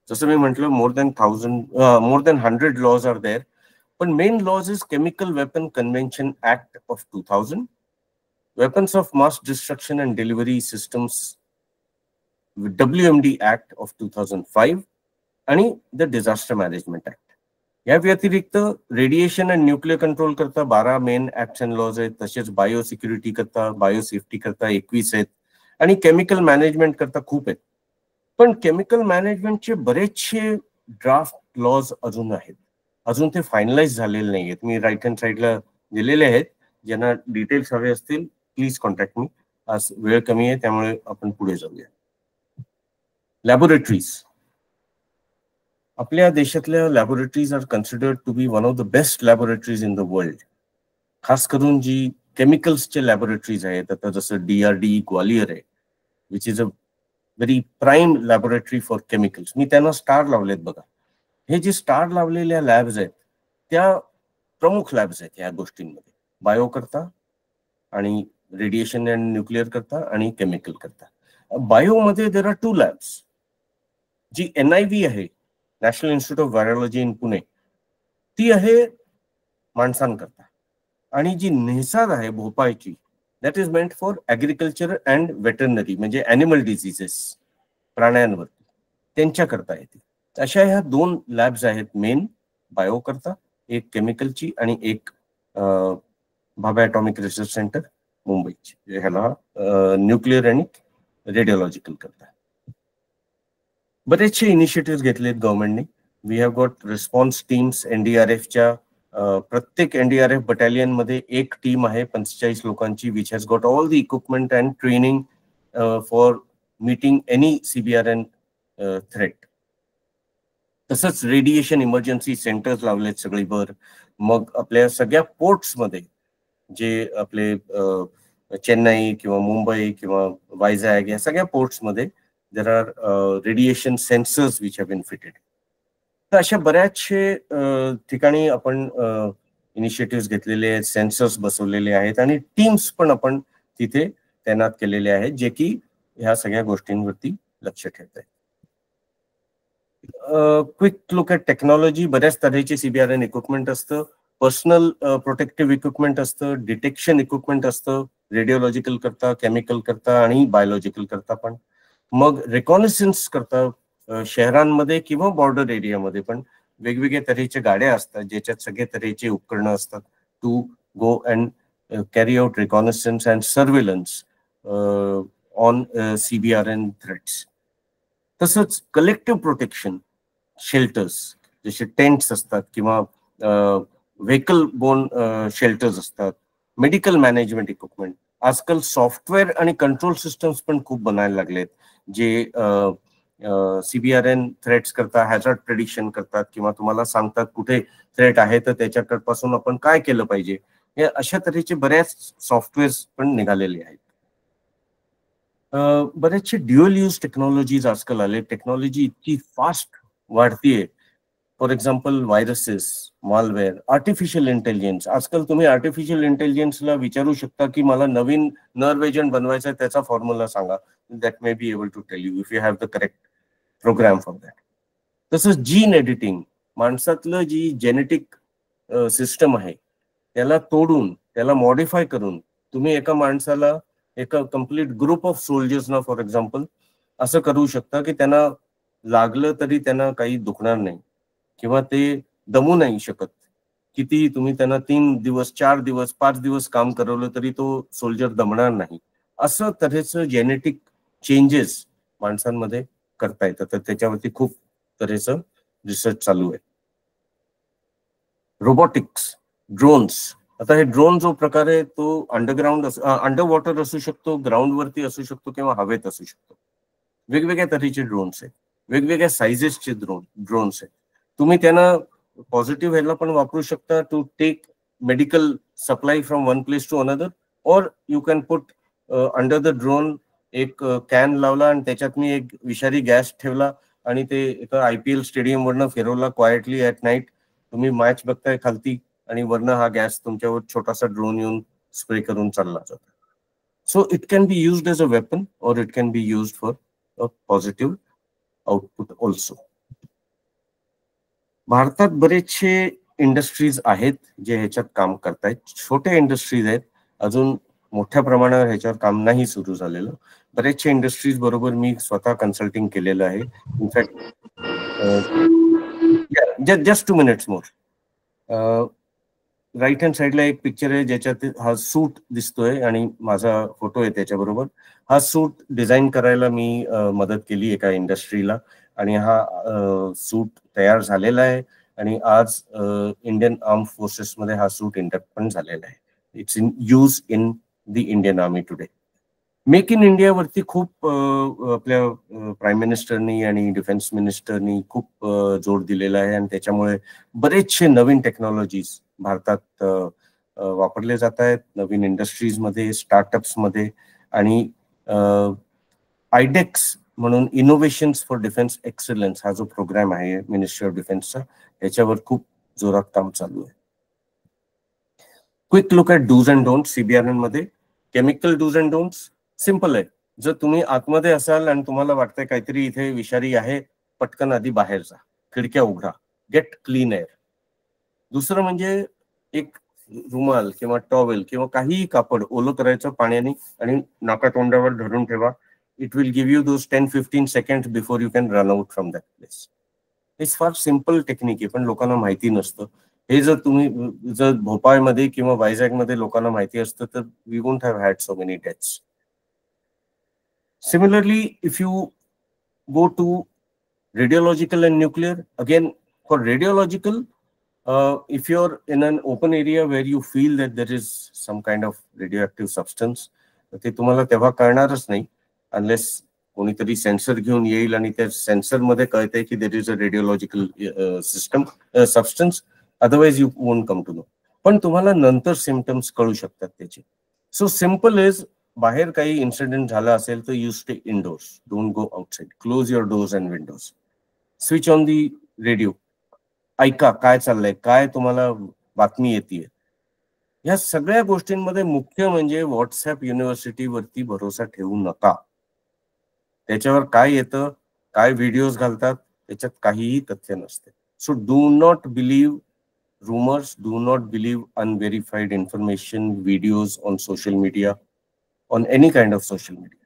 जसं मी म्हटलं, more than 100 laws are there, पण main laws is chemical weapon convention act of 2000, weapons of mass destruction and delivery systems WMD act of 2005 आणि द डिझास्टर मॅनेजमेंट ऍक्ट. या व्यतिरिक्त radiation and nuclear control करता 12 main acts and lodge आहेत, तसेच bio security करता, bio safety करता 21 आहेत, आणि केमिकल मॅनेजमेंट करता खूप आहेत. पण केमिकल मॅनेजमेंटचे बरेचसे ड्राफ्ट लॉज अजून आहेत, अजून ते फायनलाइज झालेले नाही आहेत. मी राईट हँड साईडला दिलेले आहेत. ज्यांना डिटेल्स हवे असतील प्लीज कॉन्टॅक्ट मी. आज वेळ कमी आहे त्यामुळे आपण पुढे जाऊया. लॅबोरेटरीज, आपल्या देशातल्या laboratories are considered to be one of the best laboratories in the world. खास करून जी केमिकल्सचे लॅबोरेटरीज आहेत, आता जसं DRD ग्वालियर आहे, which is a very prime laboratory for chemicals. मी त्यांना स्टार लावलेत बघा. हे जे स्टार लावलेल्या लॅब्स आहेत त्या प्रमुख लॅब्स आहेत या गोष्टींमध्ये, बायो करता आणि रेडिएशन अँड न्यूक्लिअर करता आणि केमिकल करता. बायोमध्ये देर आर 2 लॅब्स. जी NIV आहे, national institute of virology in Pune, ती आहे माणसांकरता, आणि जी नेसाद आहे भोपाळची, that is meant for agriculture and veterinary, म्हणजे ॲनिमल डिझिजेस, प्राण्यांवरती, त्यांच्याकरता येते. अशा ह्या 2 लॅब्स आहेत मेन बायो करता, एक केमिकलची आणि एक भाभा ॲटॉमिक रिसर्च सेंटर मुंबईची, ह्याला न्यूक्लिअर आणि रेडिओलॉजिकल करता. बरेचसे इनिशिएटिव्ह घेतलेत गव्हर्नमेंटने. We have got response teams. NDRFच्या प्रत्येक NDRF बटालियन मध्ये एक टीम आहे 45 लोकांची, which has got all the equipment and training for meeting any CBRN threat. तसंच रेडिएशन इमर्जन्सी सेंटर्स लावलेत सगळीभर. मग आपल्या सगळ्या पोर्ट्समध्ये, जे आपले चेन्नई किंवा मुंबई किंवा वायझॅग, या सगळ्या पोर्ट्समध्ये there are radiation sensors which have been fitted. तर अशा बऱ्याचशे ठिकाणी आपण इनिशिएटिव्ह घेतलेले आहेत, सेन्सर्स बसवलेले आहेत, आणि टीम्स पण आपण तिथे तैनात केलेले आहेत, जे की ह्या सगळ्या गोष्टींवरती लक्ष ठेवत आहेत. Quick look at technology. बऱ्याच तऱ्हेचे CBRN इक्विपमेंट असतं. पर्सनल प्रोटेक्टिव्ह इक्विपमेंट असतं, डिटेक्शन इक्विपमेंट असतं, रेडिओलॉजिकल करता, केमिकल करता आणि बायोलॉजिकल करता पण. मग रेकॉनिसन्स करता शहरांमध्ये किंवा बॉर्डर एरियामध्ये पण वेगवेगळ्या तऱ्हेच्या गाड्या असतात, ज्याच्यात सगळे तऱ्हेचे उपकरणं असतात to go and carry out reconnaissance and surveillance on CBRN threats. तसंच कलेक्टिव्ह प्रोटेक्शन शेल्टर्स, जसे टेंट्स असतात किंवा व्हेकल बोर्न शेल्टर्स असतात, मेडिकल मॅनेजमेंट इक्विपमेंट. आजकाल सॉफ्टवेअर आणि कंट्रोल सिस्टम्स पण खूप बनायला लागलेत, जे CBRN थ्रेट्स करता हॅझार्ड प्रेडिक्शन करतात, किंवा तुम्हाला सांगतात कुठे थ्रेट आहे तर त्याच्यापासून आपण काय केलं पाहिजे. हे अशा तऱ्हेचे बऱ्याच सॉफ्टवेअर्स पण निघालेले आहेत. बरेचसे ड्युअल यूज टेक्नॉलॉजीज आजकाल आले. टेक्नॉलॉजी इतकी फास्ट वाढतीये, for example viruses, malware, artificial intelligence. आजकाल तुम्ही आर्टिफिशियल इंटेलिजन्सला विचारू शकता की मला नवीन नर्व एजंट बनवायचा आहे, त्याचा फॉर्म्युला सांगा. That may be able to tell you if you have the correct program for that. तसंच जीन एडिटिंग, माणसातलं जी जेनेटिक सिस्टम आहे त्याला तोडून, त्याला मॉडिफाय करून तुम्ही एका माणसाला, एका कम्प्लीट ग्रुप ऑफ सोल्जर्सना फॉर एक्झाम्पल असं करू शकता की त्यांना लागलं तरी त्यांना काही दुखणार नाही किंवा ते दमू नाही शकत. किती तुम्ही त्यांना 3 दिवस, 4 दिवस, 5 दिवस काम करवलं तरी तो सोल्जर दमणार नाही. असं तऱ्हेचं जेनेटिक चेंजेस माणसांमध्ये करता येतं. तर त्याच्यावरती खूप तऱ्हेचं रिसर्च चालू आहे. Robotics, drones. आता हे ड्रोन जो प्रकार आहे तो अंडरग्राऊंड, अंडर वॉटर असू शकतो, ग्राउंड वरती असू शकतो किंवा हवेत असू शकतो. वेगवेगळ्या तऱ्हेचे ड्रोन्स आहेत, वेगवेगळ्या सायझेसचे ड्रोन्स आहेत. तुम्ही त्यांना पॉझिटिव्ह ह्याला पण वापरू शकता to take medical supply from one place to another, और you can put under the drone एक कॅन लावला आणि त्याच्यात मी एक विषारी गॅस ठेवला आणि ते एका IPL स्टेडियम वरनं फिरवला क्वाइटली ॲट नाईट. तुम्ही मॅच बघताय खालती आणि वरनं हा गॅस तुमच्यावर छोटासा ड्रोन येऊन स्प्रे करून चालला जातो. So it can be used as a weapon और it can be used for a positive output also. भारतात बरेचसे इंडस्ट्रीज आहेत जे ह्याच्यात काम करतायत. छोटे इंडस्ट्रीज आहेत, अजून मोठ्या प्रमाणावर ह्याच्यावर काम नाही सुरू झालेलं. बरेचसे इंडस्ट्रीज बरोबर मी स्वतः कन्सल्टिंग केलेलं आहे. इनफॅक्ट जस्ट 2 मिनिट्स मोर. राईट हँड साईडला एक पिक्चर आहे ज्याच्यात हा सूट दिसतोय आणि माझा फोटो आहे त्याच्याबरोबर. हा सूट डिझाईन करायला मी मदत केली एका इंडस्ट्रीला आणि हा सूट तयार झालेला आहे आणि आज इंडियन आर्म फोर्सेस मध्ये हा सूट इंडक्ट पण झालेला आहे. It's in use in the Indian army today. Make in India वरती खूप आपल्या प्राईम मिनिस्टरनी आणि डिफेन्स मिनिस्टरनी खूप जोर दिलेला आहे आणि त्याच्यामुळे बरेचसे नवीन टेक्नॉलॉजीज भारतात वापरले जात आहेत. नवीन इंडस्ट्रीज मध्ये, स्टार्टअप्स मध्ये आणि आयडेक्स म्हणून इनोव्हेशन्स फॉर डिफेन्स एक्सलन्स हा जो प्रोग्राम आहे मिनिस्ट्री ऑफ डिफेन्सचा, याच्यावर खूप जोरात काम चालू आहे. Quick look at dos and don'ts CBRN मध्ये. Chemical dos and don'ts simple आहे. जर तुम्ही आतमध्ये असाल आणि तुम्हाला वाटतंय काहीतरी इथे विषारी आहे, पटकन आधी बाहेर जा, खिडक्या उघडा, गेट क्लीन एअर. दुसरं म्हणजे एक रुमाल किंवा टॉवेल किंवा काहीही कापड ओलं करायचं पाण्याने आणि नाकातोंडावर धरून ठेवा. It will give you those 10-15 seconds before you can run out from that place. हे फार सिम्पल टेक्निक आहे पण लोकांना माहिती नसतं. हे जर भोपाळमध्ये किंवा वायझॅगमध्ये लोकांना माहिती असतं तर we won't have had so many deaths. Similarly, if you go to radiological and nuclear, again for radiological, if you're in an open area where you feel that there is some kind of radioactive substance, ते तुम्हाला तेव्हा कळणारच नाही unless कोणीतरी sensor घेऊन येईल आणि त्या सेन्सर मध्ये कळतंय की there is a radiological substance, otherwise you won't come to know. पण तुम्हाला नंतर सिम्पटम्स कळू शकतात त्याचे. सो सिम्पल इज, बाहेर काही इन्सिडेंट झाला असेल तर you stay indoors, don't go outside, close your doors and Windows, switch on the radio, ऐका काय चाललंय, काय तुम्हाला बातमी येते. या सगळ्या गोष्टींमध्ये मुख्य म्हणजे व्हॉट्सअप युनिव्हर्सिटीवरती भरोसा ठेवू नका. त्याच्यावर काय येतं, काय व्हिडिओज घालतात, त्याच्यात काहीही तथ्य नसते. So do not believe rumors, do not believe unverified information, videos on social media, on any kind of social media.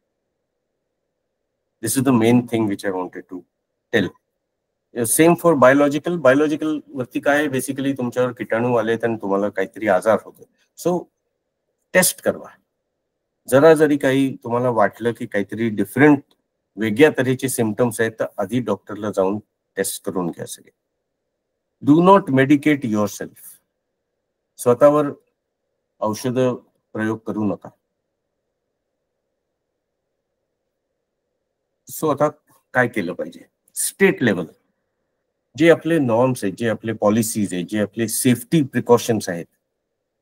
This is the main thing which I wanted to tell. Same for biological. Biological वरती काय basically तुमच्यावर किटाणू आलेत आणि तुम्हाला काहीतरी आजार होतो, सो टेस्ट करवा. जरा जरी काही तुम्हाला वाटलं की काहीतरी डिफरंट वेगळ्या तऱ्हेचे सिम्पटम्स आहेत तर आधी डॉक्टरला जाऊन टेस्ट करून घ्या सगळे. Do not medicate yourself. स्वतःवर औषध प्रयोग करू नका. सो आता काय केलं पाहिजे? स्टेट लेवल जे आपले नॉर्म्स आहेत, जे आपले पॉलिसीज आहेत, जे आपले सेफ्टी प्रिकॉशन्स आहेत,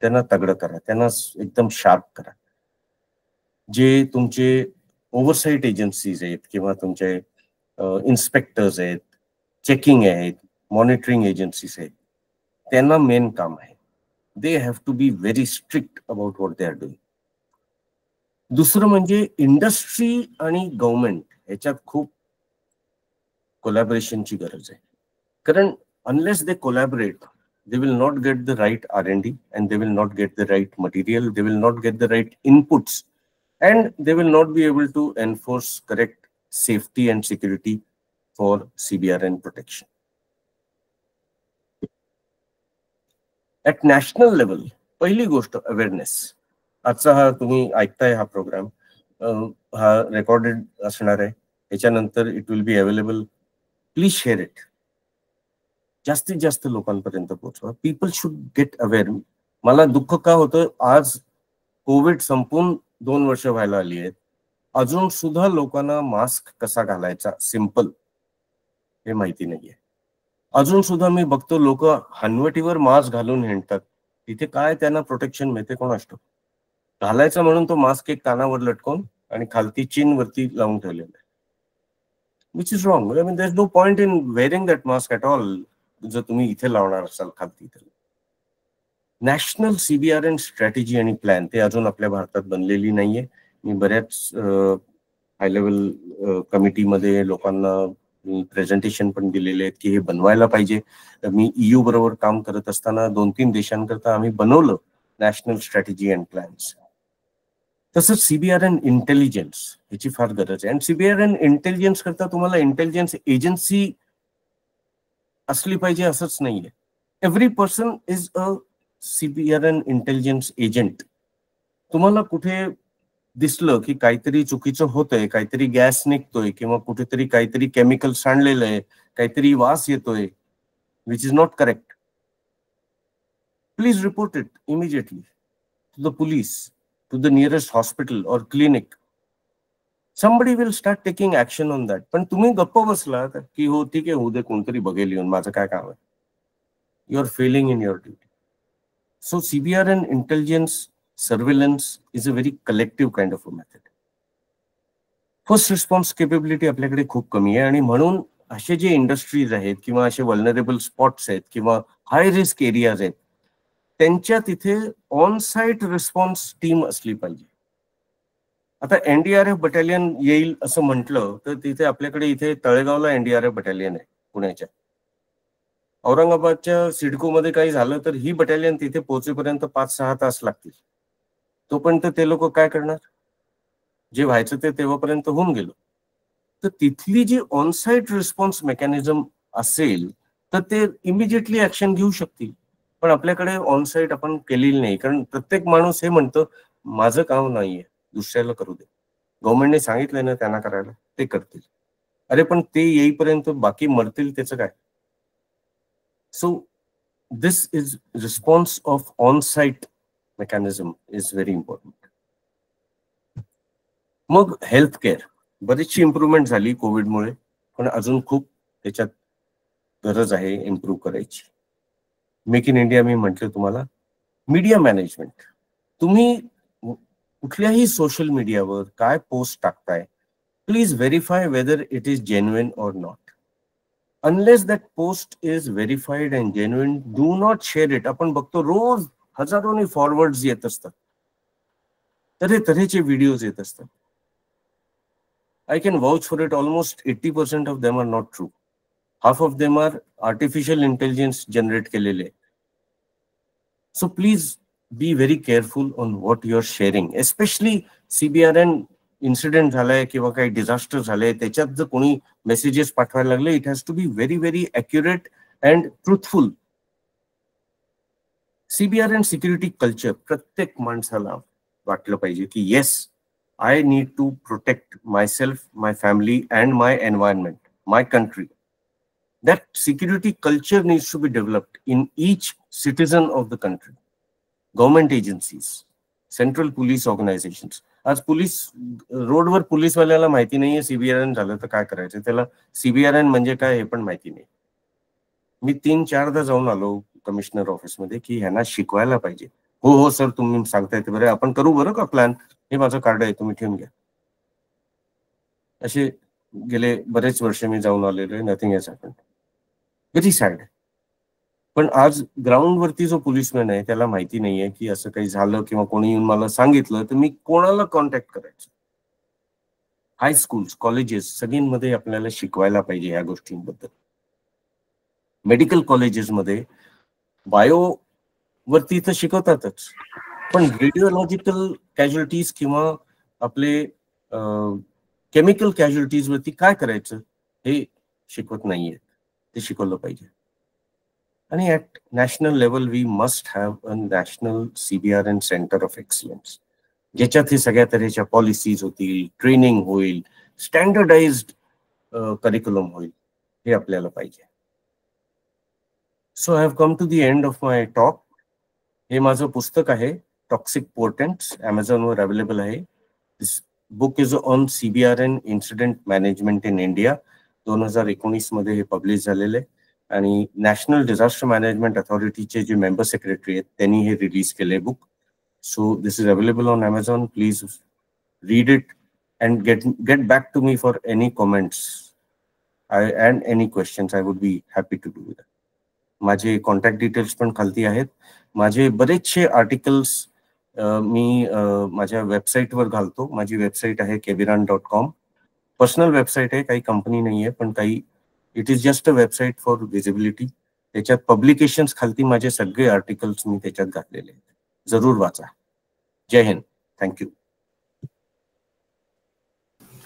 त्यांना तगडं करा, त्यांना एकदम शार्प करा. जे तुमचे ओव्हरसाईट एजन्सीज आहेत किंवा तुमचे इन्स्पेक्टर्स आहेत, चेकिंग आहेत, मॉनिटरिंग एजन्सीज आहेत, त्यांना मेन काम आहे. They have to be very strict about what they are doing. दुसरं म्हणजे इंडस्ट्री आणि गव्हर्नमेंट ह्याच्यात खूप कोलॅबोरेशनची गरज आहे. कारण unless they collaborate, they will not get the right R&D, and they will not get the right material, they will not get the right inputs, and they will not be able to enforce correct safety and security for CBRN protection. At national level, पहिली गोष्ट awareness. आजचा हा तुम्ही ऐकताय हा programme, हा recorded असणार आहे, त्याच्यानंतर it will be available. Please share it, जास्तीत जास्त लोकांपर्यंत पोहोचवा. People should get aware. मला दुःख का होतं, आज कोविड संपून 2 वर्ष व्हायला आली आहेत, अजून सुद्धा लोकांना मास्क कसा घालायचा सिंपल हे माहिती नाहीये. अजून सुद्धा मी बघतो लोक हनवटीवर मास्क घालून हिंडतात, तिथे काय त्यांना प्रोटेक्शन मिळते कोण असतो. घालायचा म्हणून तो मास्क एक कानावर लटकवून आणि खालती चीन वरती लावून ठेवलेला आहे, which is wrong. I mean there is no point in wearing that mask at all जर तुम्ही इथे लावणार असाल खालती. तर नॅशनल CBRN स्ट्रॅटेजी आणि प्लॅन ते अजून आपल्या भारतात बनलेली नाहीये. मी बऱ्याच हाय लेवल कमिटीमध्ये लोकांना प्रेझेंटेशन पण दिलेले आहेत की हे बनवायला पाहिजे. मी EU बरोबर काम करत असताना 2-3 देशांकरता आम्ही बनवलं नॅशनल स्ट्रॅटेजी अँड प्लॅन्स. तसंच CBRN इंटेलिजन्स ह्याची फार गरज आहे. आणि CBRN इंटेलिजन्स करता तुम्हाला इंटेलिजन्स एजन्सी असली पाहिजे असंच नाहीये. Every person is a CBRN intelligence agent. तुम्हाला कुठे दिसलं की काहीतरी चुकीचं होतंय, काहीतरी गॅस निघतोय किंवा कुठेतरी काहीतरी केमिकल सांडलेलं आहे, काहीतरी वास येतोय which is not correct, please report it immediately to the police, to the nearest hospital और clinic. somebody will start taking action on that. पण तुम्ही गप्प बसला की हो ठीक आहे, उद्या कोणतरी बघेल येऊन, माझं काय काम आहे. You are failing in your duty. So CBRN intelligence surveillance is a very collective kind of a method. First response capability आपल्याकडे खूप कमी आहे आणि म्हणून असे जे इंडस्ट्रीज आहेत किंवा असे वल्नरेबल स्पॉट्स आहेत किंवा हाय रिस्क एरियाज आहेत त्यांच्या तिथे ऑन साईट रिस्पॉन्स टीम असली पाहिजे. आता NDRF बटालियन येईल असं म्हटलं तर तिथे आपल्याकडे इथे तळेगावला NDRF बटालियन आहे पुण्याच्या. औरंगाबादच्या सिडकोमध्ये काही झालं तर ही बटालियन तिथे पोहोचेपर्यंत 5-6 तास लागतील. तोपर्यंत ते लोक काय करणार, जे व्हायचं ते तेव्हापर्यंत होऊन गेलो. तर तिथली जी ऑनसाईट रिस्पॉन्स मेकॅनिझम असेल तर ते इमिजिएटली ऍक्शन घेऊ शकतील. पण आपल्याकडे ऑनसाईट आपण केलेली नाही, कारण प्रत्येक माणूस हे म्हणतं माझं काम नाहीये, दुसऱ्याला करू दे, गव्हर्नमेंटने सांगितलंय ना त्यांना करायला, ते करतील. अरे पण ते येईपर्यंत बाकी मरतील त्याचं काय. So this is response of on site mechanism is very important. मग हेल्थ केअर बरीचशी इम्प्रूव्हमेंट झाली कोविडमुळे, पण अजून खूप त्याच्यात गरज आहे इम्प्रूव्ह करायची. मेक इन इंडिया मी म्हटलं तुम्हाला. मीडिया मॅनेजमेंट, तुम्ही कुठल्याही सोशल मीडियावर काय पोस्ट टाकताय, please verify whether it is genuine और not. Unless that post is verified and genuine, do not share it. आपण बघतो रोज हजारोनी फॉरवर्ड्स येत असतात, तऱ्हेचे व्हिडिओज येत असतात. I can vouch for it, almost 80% of them are not true. Half of them are artificial intelligence generate kelele. So please be very careful on what you're sharing, especially CBRN incident झालाय किंवा काही disaster झालंय त्याच्यात जर कोणी messages पाठवायला लागले, it has to be very very accurate and truthful. CBRN security culture प्रत्येक माणसाला वाटलं पाहिजे की yes, I need to protect myself, my family, and my environment, my country. That security culture needs to be developed in each citizen of the country. Government agencies, central police organizations. आज police रोडवर पोलीसवाल्याला माहिती नाहीये CBRN झालं तर काय करायचं, त्याला CBRN म्हणजे काय हे पण माहिती नाही. मी 3-4दा जाऊन आलो कमिशनर ऑफिसमध्ये की ह्यांना शिकवायला पाहिजे. हो सर, तुम्ही सांगताय ते बरं, आपण करू बरं का प्लॅन, हे माझं कार्ड आहे तुम्ही ठेवून घ्या. असे गेले बरेच वर्ष मी जाऊन आलेलो आहे, nothing has happened. Very sad. पण आज ग्राउंडवरती जो पोलिसमॅन आहे त्याला माहिती नाहीये की असं काही झालं किंवा कोणी येऊन मला सांगितलं तर मी कोणाला कॉन्टॅक्ट करायचं. हायस्कूल्स, कॉलेजेस सगळींमध्ये आपल्याला शिकवायला पाहिजे या गोष्टींबद्दल. मेडिकल कॉलेजेसमध्ये बायो वरती तर शिकवतातच, पण रेडिओलॉजिकल कॅज्युअलिटीज किंवा आपले केमिकल कॅज्युअलिटीज वरती काय करायचं हे शिकवत नाहीये. ते शिकवलं पाहिजे. आणि at national level we must have a national CBRN centre of excellence, ज्याच्यात हे सगळ्या तऱ्हेच्या पॉलिसीज होतील, ट्रेनिंग होईल, स्टँडर्डाइज्ड करिक्युलम होईल, हे आपल्याला पाहिजे. So I have come to the end of my talk. हे माझं पुस्तक आहे टॉक्सिक पोर्टेंट्स, Amazonवर अवेलेबल आहे. This book is on CBRN incident management in India. 2019 मध्ये हे पब्लिश झालेलं आहे. आणि नॅशनल डिझास्टर मॅनेजमेंट अथॉरिटीचे जे मेंबर सेक्रेटरी आहेत त्यांनी हे रिलीज केले book. So this is available on Amazon. Please read it and get back to me for any comments and any questions. I would be happy to do that. माझे contact details पण खालती आहेत. माझे बरेचसे articles मी माझ्या वेबसाईटवर घालतो. माझी वेबसाईट आहे keviran.com. पर्सनल वेबसाईट आहे, काही कंपनी नाही आहे, पण काही it is just a website for visibility. त्याच्यात पब्लिकेशन्स खालती माझे सगळे आर्टिकल्स मी त्याच्यात घातलेले आहेत. जरूर वाचा. जय हिंद. थँक्यू.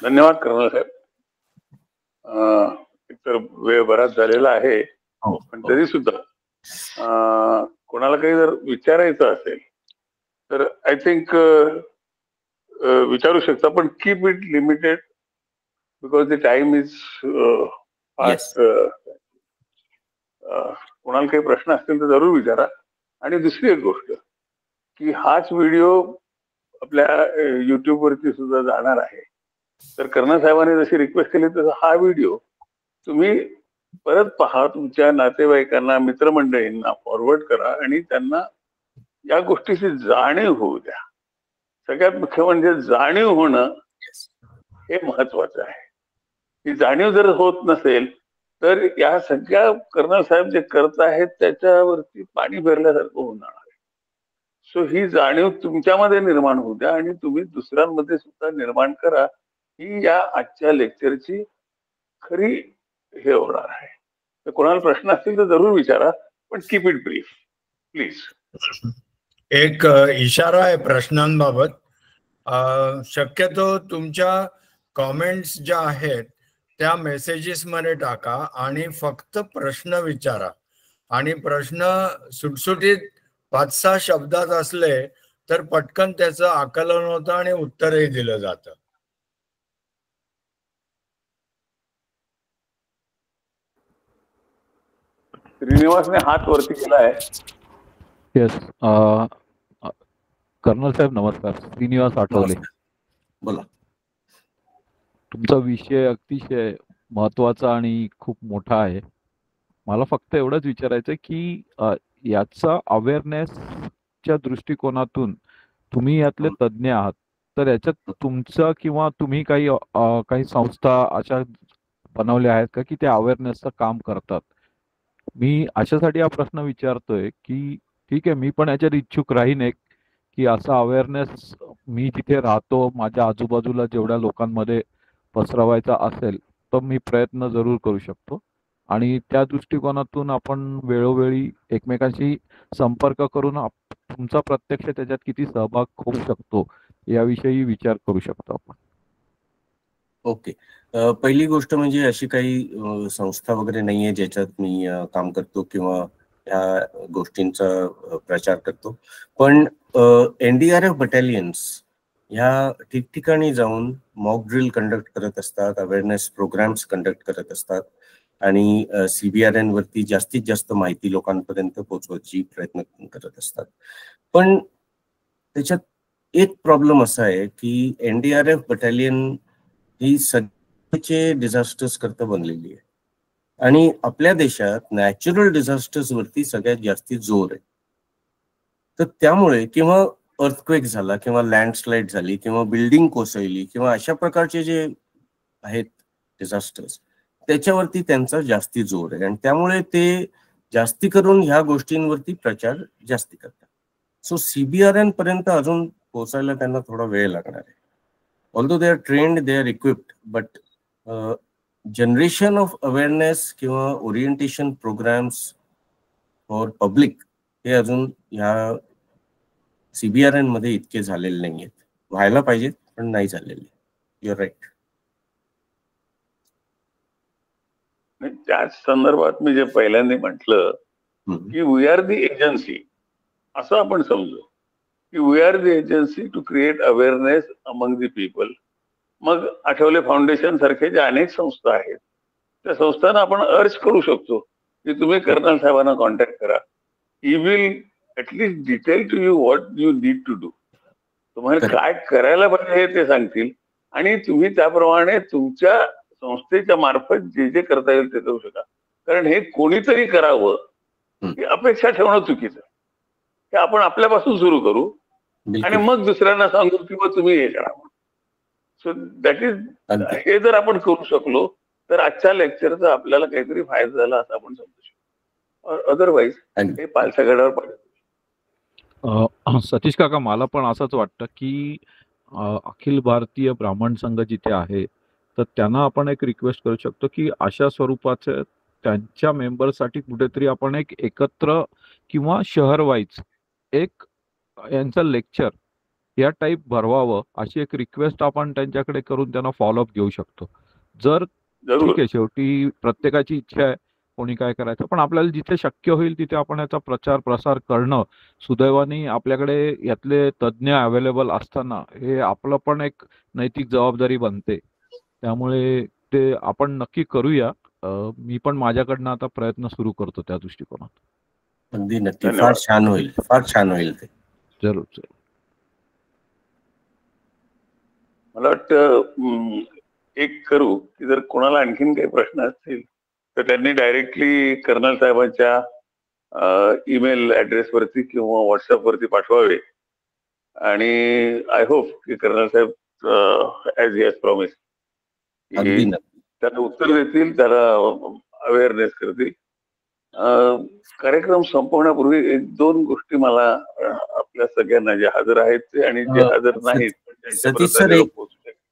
धन्यवाद कर्नल साहेब. एकतर वेळ बराच झालेला आहे, पण तरी सुद्धा कोणाला काही जर विचारायचं असेल तर आय थिंक विचारू शकता, पण keep it limited because the time is fast. कोणाला काही प्रश्न असतील तर जरूर विचारा. आणि दुसरी एक गोष्ट की हाच व्हिडिओ आपल्या युट्यूब वरती सुद्धा जाणार आहे. तर कर्नल साहेबांनी जशी रिक्वेस्ट केली तसं हा व्हिडिओ तुम्ही परत पहा, तुमच्या नातेवाईकांना, मित्रमंडळींना फॉरवर्ड करा आणि त्यांना या गोष्टीची जाणीव होऊ द्या. सगळ्यात मुख्य म्हणजे जाणीव होणं हे महत्वाचं आहे. ही जाणीव जर होत नसेल तर या सगळ्या कर्नल साहेब जे करत आहेत त्याच्यावरती पाणी फिरल्यासारखं होणार आहे. सो ही जाणीव तुमच्यामध्ये निर्माण होऊ द्या आणि तुम्ही दुसऱ्यांमध्ये सुद्धा निर्माण करा. ही या आजच्या लेक्चरची खरी हे होणार आहे. तर कोणाला प्रश्न असतील तर जरूर विचारा, पण कीप इट ब्रीफ प्लीज. एक इशारा आहे प्रश्नांबाबत. शक्यतो तुमच्या कॉमेंट्स ज्या आहेत त्या मेसेजेस मध्ये टाका आणि फक्त प्रश्न विचारा. आणि प्रश्न सुटसुटीत 5-6 शब्दात असले तर पटकन त्याचं आकलन होतं आणि उत्तरही दिलं जातं. श्रीनिवासने हात वरती केला आहे. येस. कर्नल साहेब नमस्कार. श्रीनिवास आठवले बोला. तुमचा विषय अतिशय महत्वाचा आणि खूप मोठा आहे. मला फक्त एवढंच विचारायचं की याचा अवेअरनेसच्या दृष्टिकोनातून तुम्ही यातले तज्ज्ञ आहात, तर याच्यात तुमचं किंवा तुम्ही काही संस्था अशा बनवल्या आहेत का की त्या अवेअरनेसचं काम करतात? मी अशासाठी हा प्रश्न विचारतोय की ठीक आहे, मी पण याच्यात इच्छुक राहीन एक की असा अवेअरनेस मी जिथे राहतो माझ्या आजूबाजूला जेवढ्या लोकांमध्ये पसरवायचा असेल तर मी प्रयत्न जरूर करू शकतो. आणि त्या दृष्टिकोनातून आपण वेळोवेळी एकमेकांशी संपर्क करून तुमचा प्रत्यक्ष त्याच्यात किती सहभाग होऊ शकतो याविषयी विचार करू शकतो आपण. ओके. पहिली गोष्ट म्हणजे अशी काही संस्था वगैरे नाहीये ज्याच्यात मी काम करतो किंवा या गोष्टींचा प्रचार करतो. पण NDRF बटालियन्स ह्या ठिकठिकाणी जाऊन मॉक ड्रिल कंडक्ट करत असतात, अवेअरनेस प्रोग्राम्स कंडक्ट करत असतात आणि CBRN वरती जास्तीत जास्त माहिती लोकांपर्यंत पोहोचवायची प्रयत्न करत असतात. पण त्याच्यात एक प्रॉब्लेम असा आहे की NDRF बटालियन ही सध्याचे डिझास्टर्स करता बनलेली आहे आणि आपल्या देशात नॅचरल डिझास्टर्स वरती सगळ्यात जास्ती जोर आहे. तर त्यामुळे किंवा अर्थक्वेक झाला किंवा लँडस्लाइड झाली किंवा बिल्डिंग कोसळली किंवा अशा प्रकारचे जे आहेत डिझास्टर्स, त्याच्यावरती त्यांचा जास्ती जोर आहे आणि त्यामुळे ते जास्ती करून ह्या गोष्टींवरती प्रचार जास्ती करतात. सो CBRN पर्यंत अजून पोहोचायला त्यांना थोडा वेळ लागणार आहे. Although they are trained, they are equipped, but generation of awareness किंवा ओरिएंटेशन प्रोग्राम्स फॉर पब्लिक हे अजून ह्या CBRN मध्ये इतके झालेले नाही आहेत. व्हायला पाहिजेत पण नाही झालेले. You're right. त्याच संदर्भात मी जे पहिल्यांदा म्हटलं की वी आर दी एजन्सी, असं आपण समजू की we are the agency to create awareness among the people. मग आठवले फाउंडेशन सारखे जे अनेक संस्था आहेत त्या संस्थांना आपण अर्ज करू शकतो की तुम्ही कर्नल साहेबांना कॉन्टॅक्ट करा. He will at least detail to you what you need to do. तुम्हाला काय करायला पाहिजे हे ते सांगतील आणि तुम्ही त्याप्रमाणे तुमच्या संस्थेच्या मार्फत जे जे करता येईल ते करू शका. कारण हे कोणीतरी करावं ही अपेक्षा ठेवणं चुकीचं. की आपण आपल्यापासून सुरू करू आणि मग दुसऱ्यांना सांगू किंवा तुम्ही हे करा. सो दॅट इज, हे जर आपण करू शकलो तर आजच्या लेक्चरचा आपल्याला काहीतरी फायदा झाला असं आपण समजू शकतो. अदरवाईज हे पालथ्या गडावर पडेल. सतीश काका, मला पण असंच वाटतं की अखिल भारतीय ब्राह्मण संघ जिथे आहे तर त्यांना आपण एक रिक्वेस्ट करू शकतो की अशा स्वरूपाचे त्यांच्या मेंबरसाठी कुठेतरी आपण एक एकत्र किंवा शहर वाईज एक यांचं लेक्चर या टाईप भरवावं अशी एक रिक्वेस्ट आपण त्यांच्याकडे करून त्यांना फॉलोअप घेऊ शकतो. जर ठीक आहे, शेवटी प्रत्येकाची इच्छा आहे कोणी काय करायचं, पण आपल्याला जिथे शक्य होईल तिथे आपण याचा प्रचार प्रसार करणं, सुदैवाने आपल्याकडे यातले तज्ज्ञ अवेलेबल असताना हे आपलं पण एक नैतिक जबाबदारी बनते. त्यामुळे ते आपण नक्की करूया. मी पण माझ्याकडनं आता प्रयत्न सुरू करतो त्या दृष्टिकोनात. अगदी नक्की, फार छान होईल, फार छान होईल ते. जरूर जरूर. मला वाटतं एक करू की जर कोणाला आणखीन काही प्रश्न असतील तर त्यांनी डायरेक्टली कर्नल साहेबांच्या ईमेल ॲड्रेस वरती किंवा व्हॉट्सअप वरती पाठवावे आणि आय होप की कर्नल साहेब ॲज ही हॅज प्रॉमिस त्याला उत्तर देतील, त्याला अवेअरनेस करतील. कार्यक्रम संपवण्यापूर्वी एक दोन गोष्टी मला आपल्या सगळ्यांना जे हजर आहेत ते आणि जे हजर नाहीत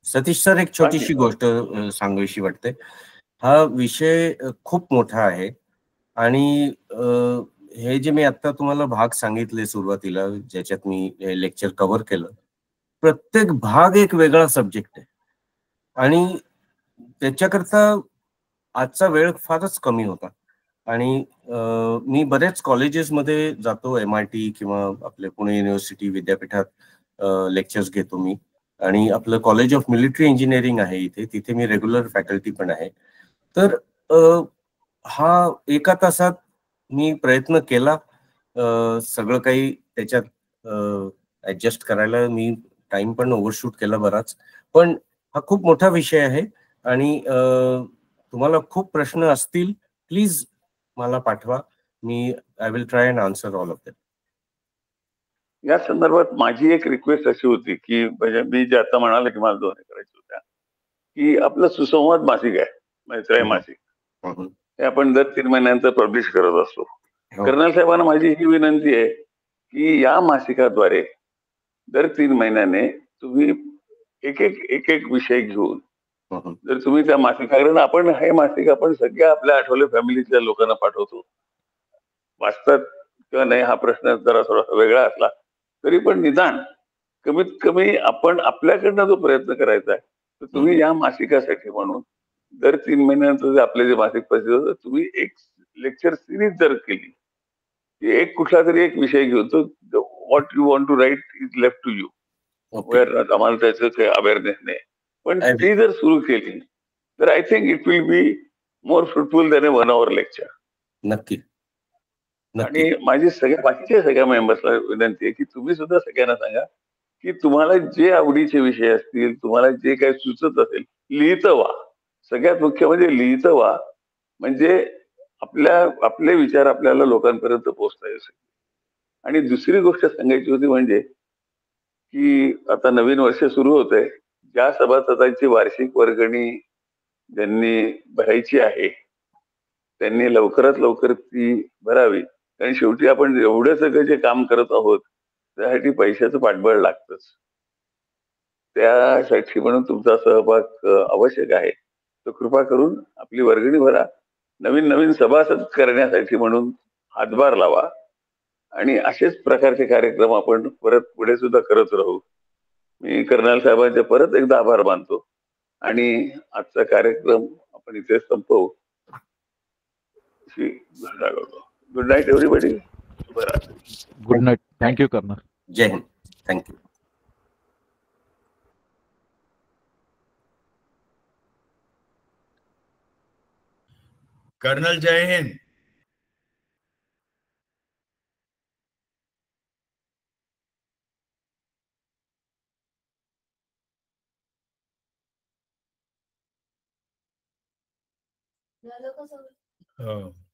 सतीश सर एक छोटीशी गोष्ट सांगावीशी वाटते. हा विषय खूप मोठा आहे आणि हे जे मी आता तुम्हाला भाग सांगितले सुरुवातीला ज्याच्यात मी हे लेक्चर कव्हर केलं, प्रत्येक भाग एक वेगळा सब्जेक्ट आहे आणि त्याच्याकरता आजचा वेळ फारच कमी होता. आणि मी बरेच कॉलेजेसमध्ये जातो, MIT किंवा आपल्या पुणे युनिव्हर्सिटी विद्यापीठात लेक्चर्स घेतो मी. आणि आपलं कॉलेज ऑफ मिलिटरी इंजिनिअरिंग आहे इथे, तिथे मी रेग्युलर फॅकल्टी पण आहे. तर हा एका तासात मी प्रयत्न केला सगळं काही त्याच्यात ऍडजस्ट करायला. मी टाइम पण ओव्हरशूट केला बराच, पण हा खूप मोठा विषय आहे आणि तुम्हाला खूप प्रश्न असतील प्लीज मला पाठवा. मी I will try and answer all of them. या संदर्भात माझी एक रिक्वेस्ट अशी होती की म्हणजे मी जे आता म्हणाले की मला दोन्ही करायच्या होत्या की आपलं सुसंवाद मासिक आहे, मैत्रीय मासिक, हे आपण दर 3 महिन्यांचं पब्लिश करत असतो. कर्नल साहेबांना माझी ही विनंती आहे की या मासिकाद्वारे दर 3 महिन्याने तुम्ही एक एक विषय घेऊन जर तुम्ही त्या मासिकाकडे, आपण हे मासिक आपण सगळ्या आपल्या आठवले फॅमिलीतल्या लोकांना पाठवतो, वाचतात किंवा नाही हा प्रश्न जरा थोडासा वेगळा असला तरी पण निदान कमीत कमी आपण आपल्याकडनं जो प्रयत्न करायचा आहे तर तुम्ही या मासिकासाठी म्हणून दर 3 महिन्यानंतर जे आपले जे मासिक प्रसिद्ध तुम्ही एक लेक्चर सिरीज जर केली की एक कुठला तरी एक विषय घेऊन तो what you want to write is left to you, आम्हाला त्याचं काही अवेअरनेस नाही, पण ती जर सुरू केली तर I think it will be more fruitful than 1 hour lecture. नक्की. आणि माझी बाकीच्या सगळ्या मेंबर्सला विनंती आहे की तुम्ही सुद्धा सगळ्यांना सांगा की तुम्हाला जे आवडीचे विषय असतील, तुम्हाला जे काही सुचत असेल लिहितं व्हा. सगळ्यात मुख्य म्हणजे लिहितं व्हा, म्हणजे आपले विचार आपल्याला लोकांपर्यंत पोहोचता येऊ शकते. आणि दुसरी गोष्ट सांगायची होती म्हणजे की आता नवीन वर्ष सुरू होत आहे, ज्या सभासदांची वार्षिक वर्गणी ज्यांनी भरायची आहे त्यांनी लवकरात लवकर ती भरावी. कारण शेवटी आपण एवढं सगळं जे काम करत आहोत त्यासाठी पैशाचं पाठबळ लागतंच. त्यासाठी म्हणून तुमचा सहभाग आवश्यक आहे. तर कृपा करून आपली वर्गणी भरा. नवीन नवीन सभासद करण्यासाठी म्हणून हातभार लावा आणि असेच प्रकारचे कार्यक्रम आपण परत पुढे सुद्धा करत राहू. मी कर्नल साहेबांचे परत एकदा आभार मानतो आणि आजचा कार्यक्रम आपण इथे संपवू. Good night everybody. शुभरात्री. Good night. Thank you colonel. जय हिंद. थँक्यू. कर्नल जय हिंद. हो.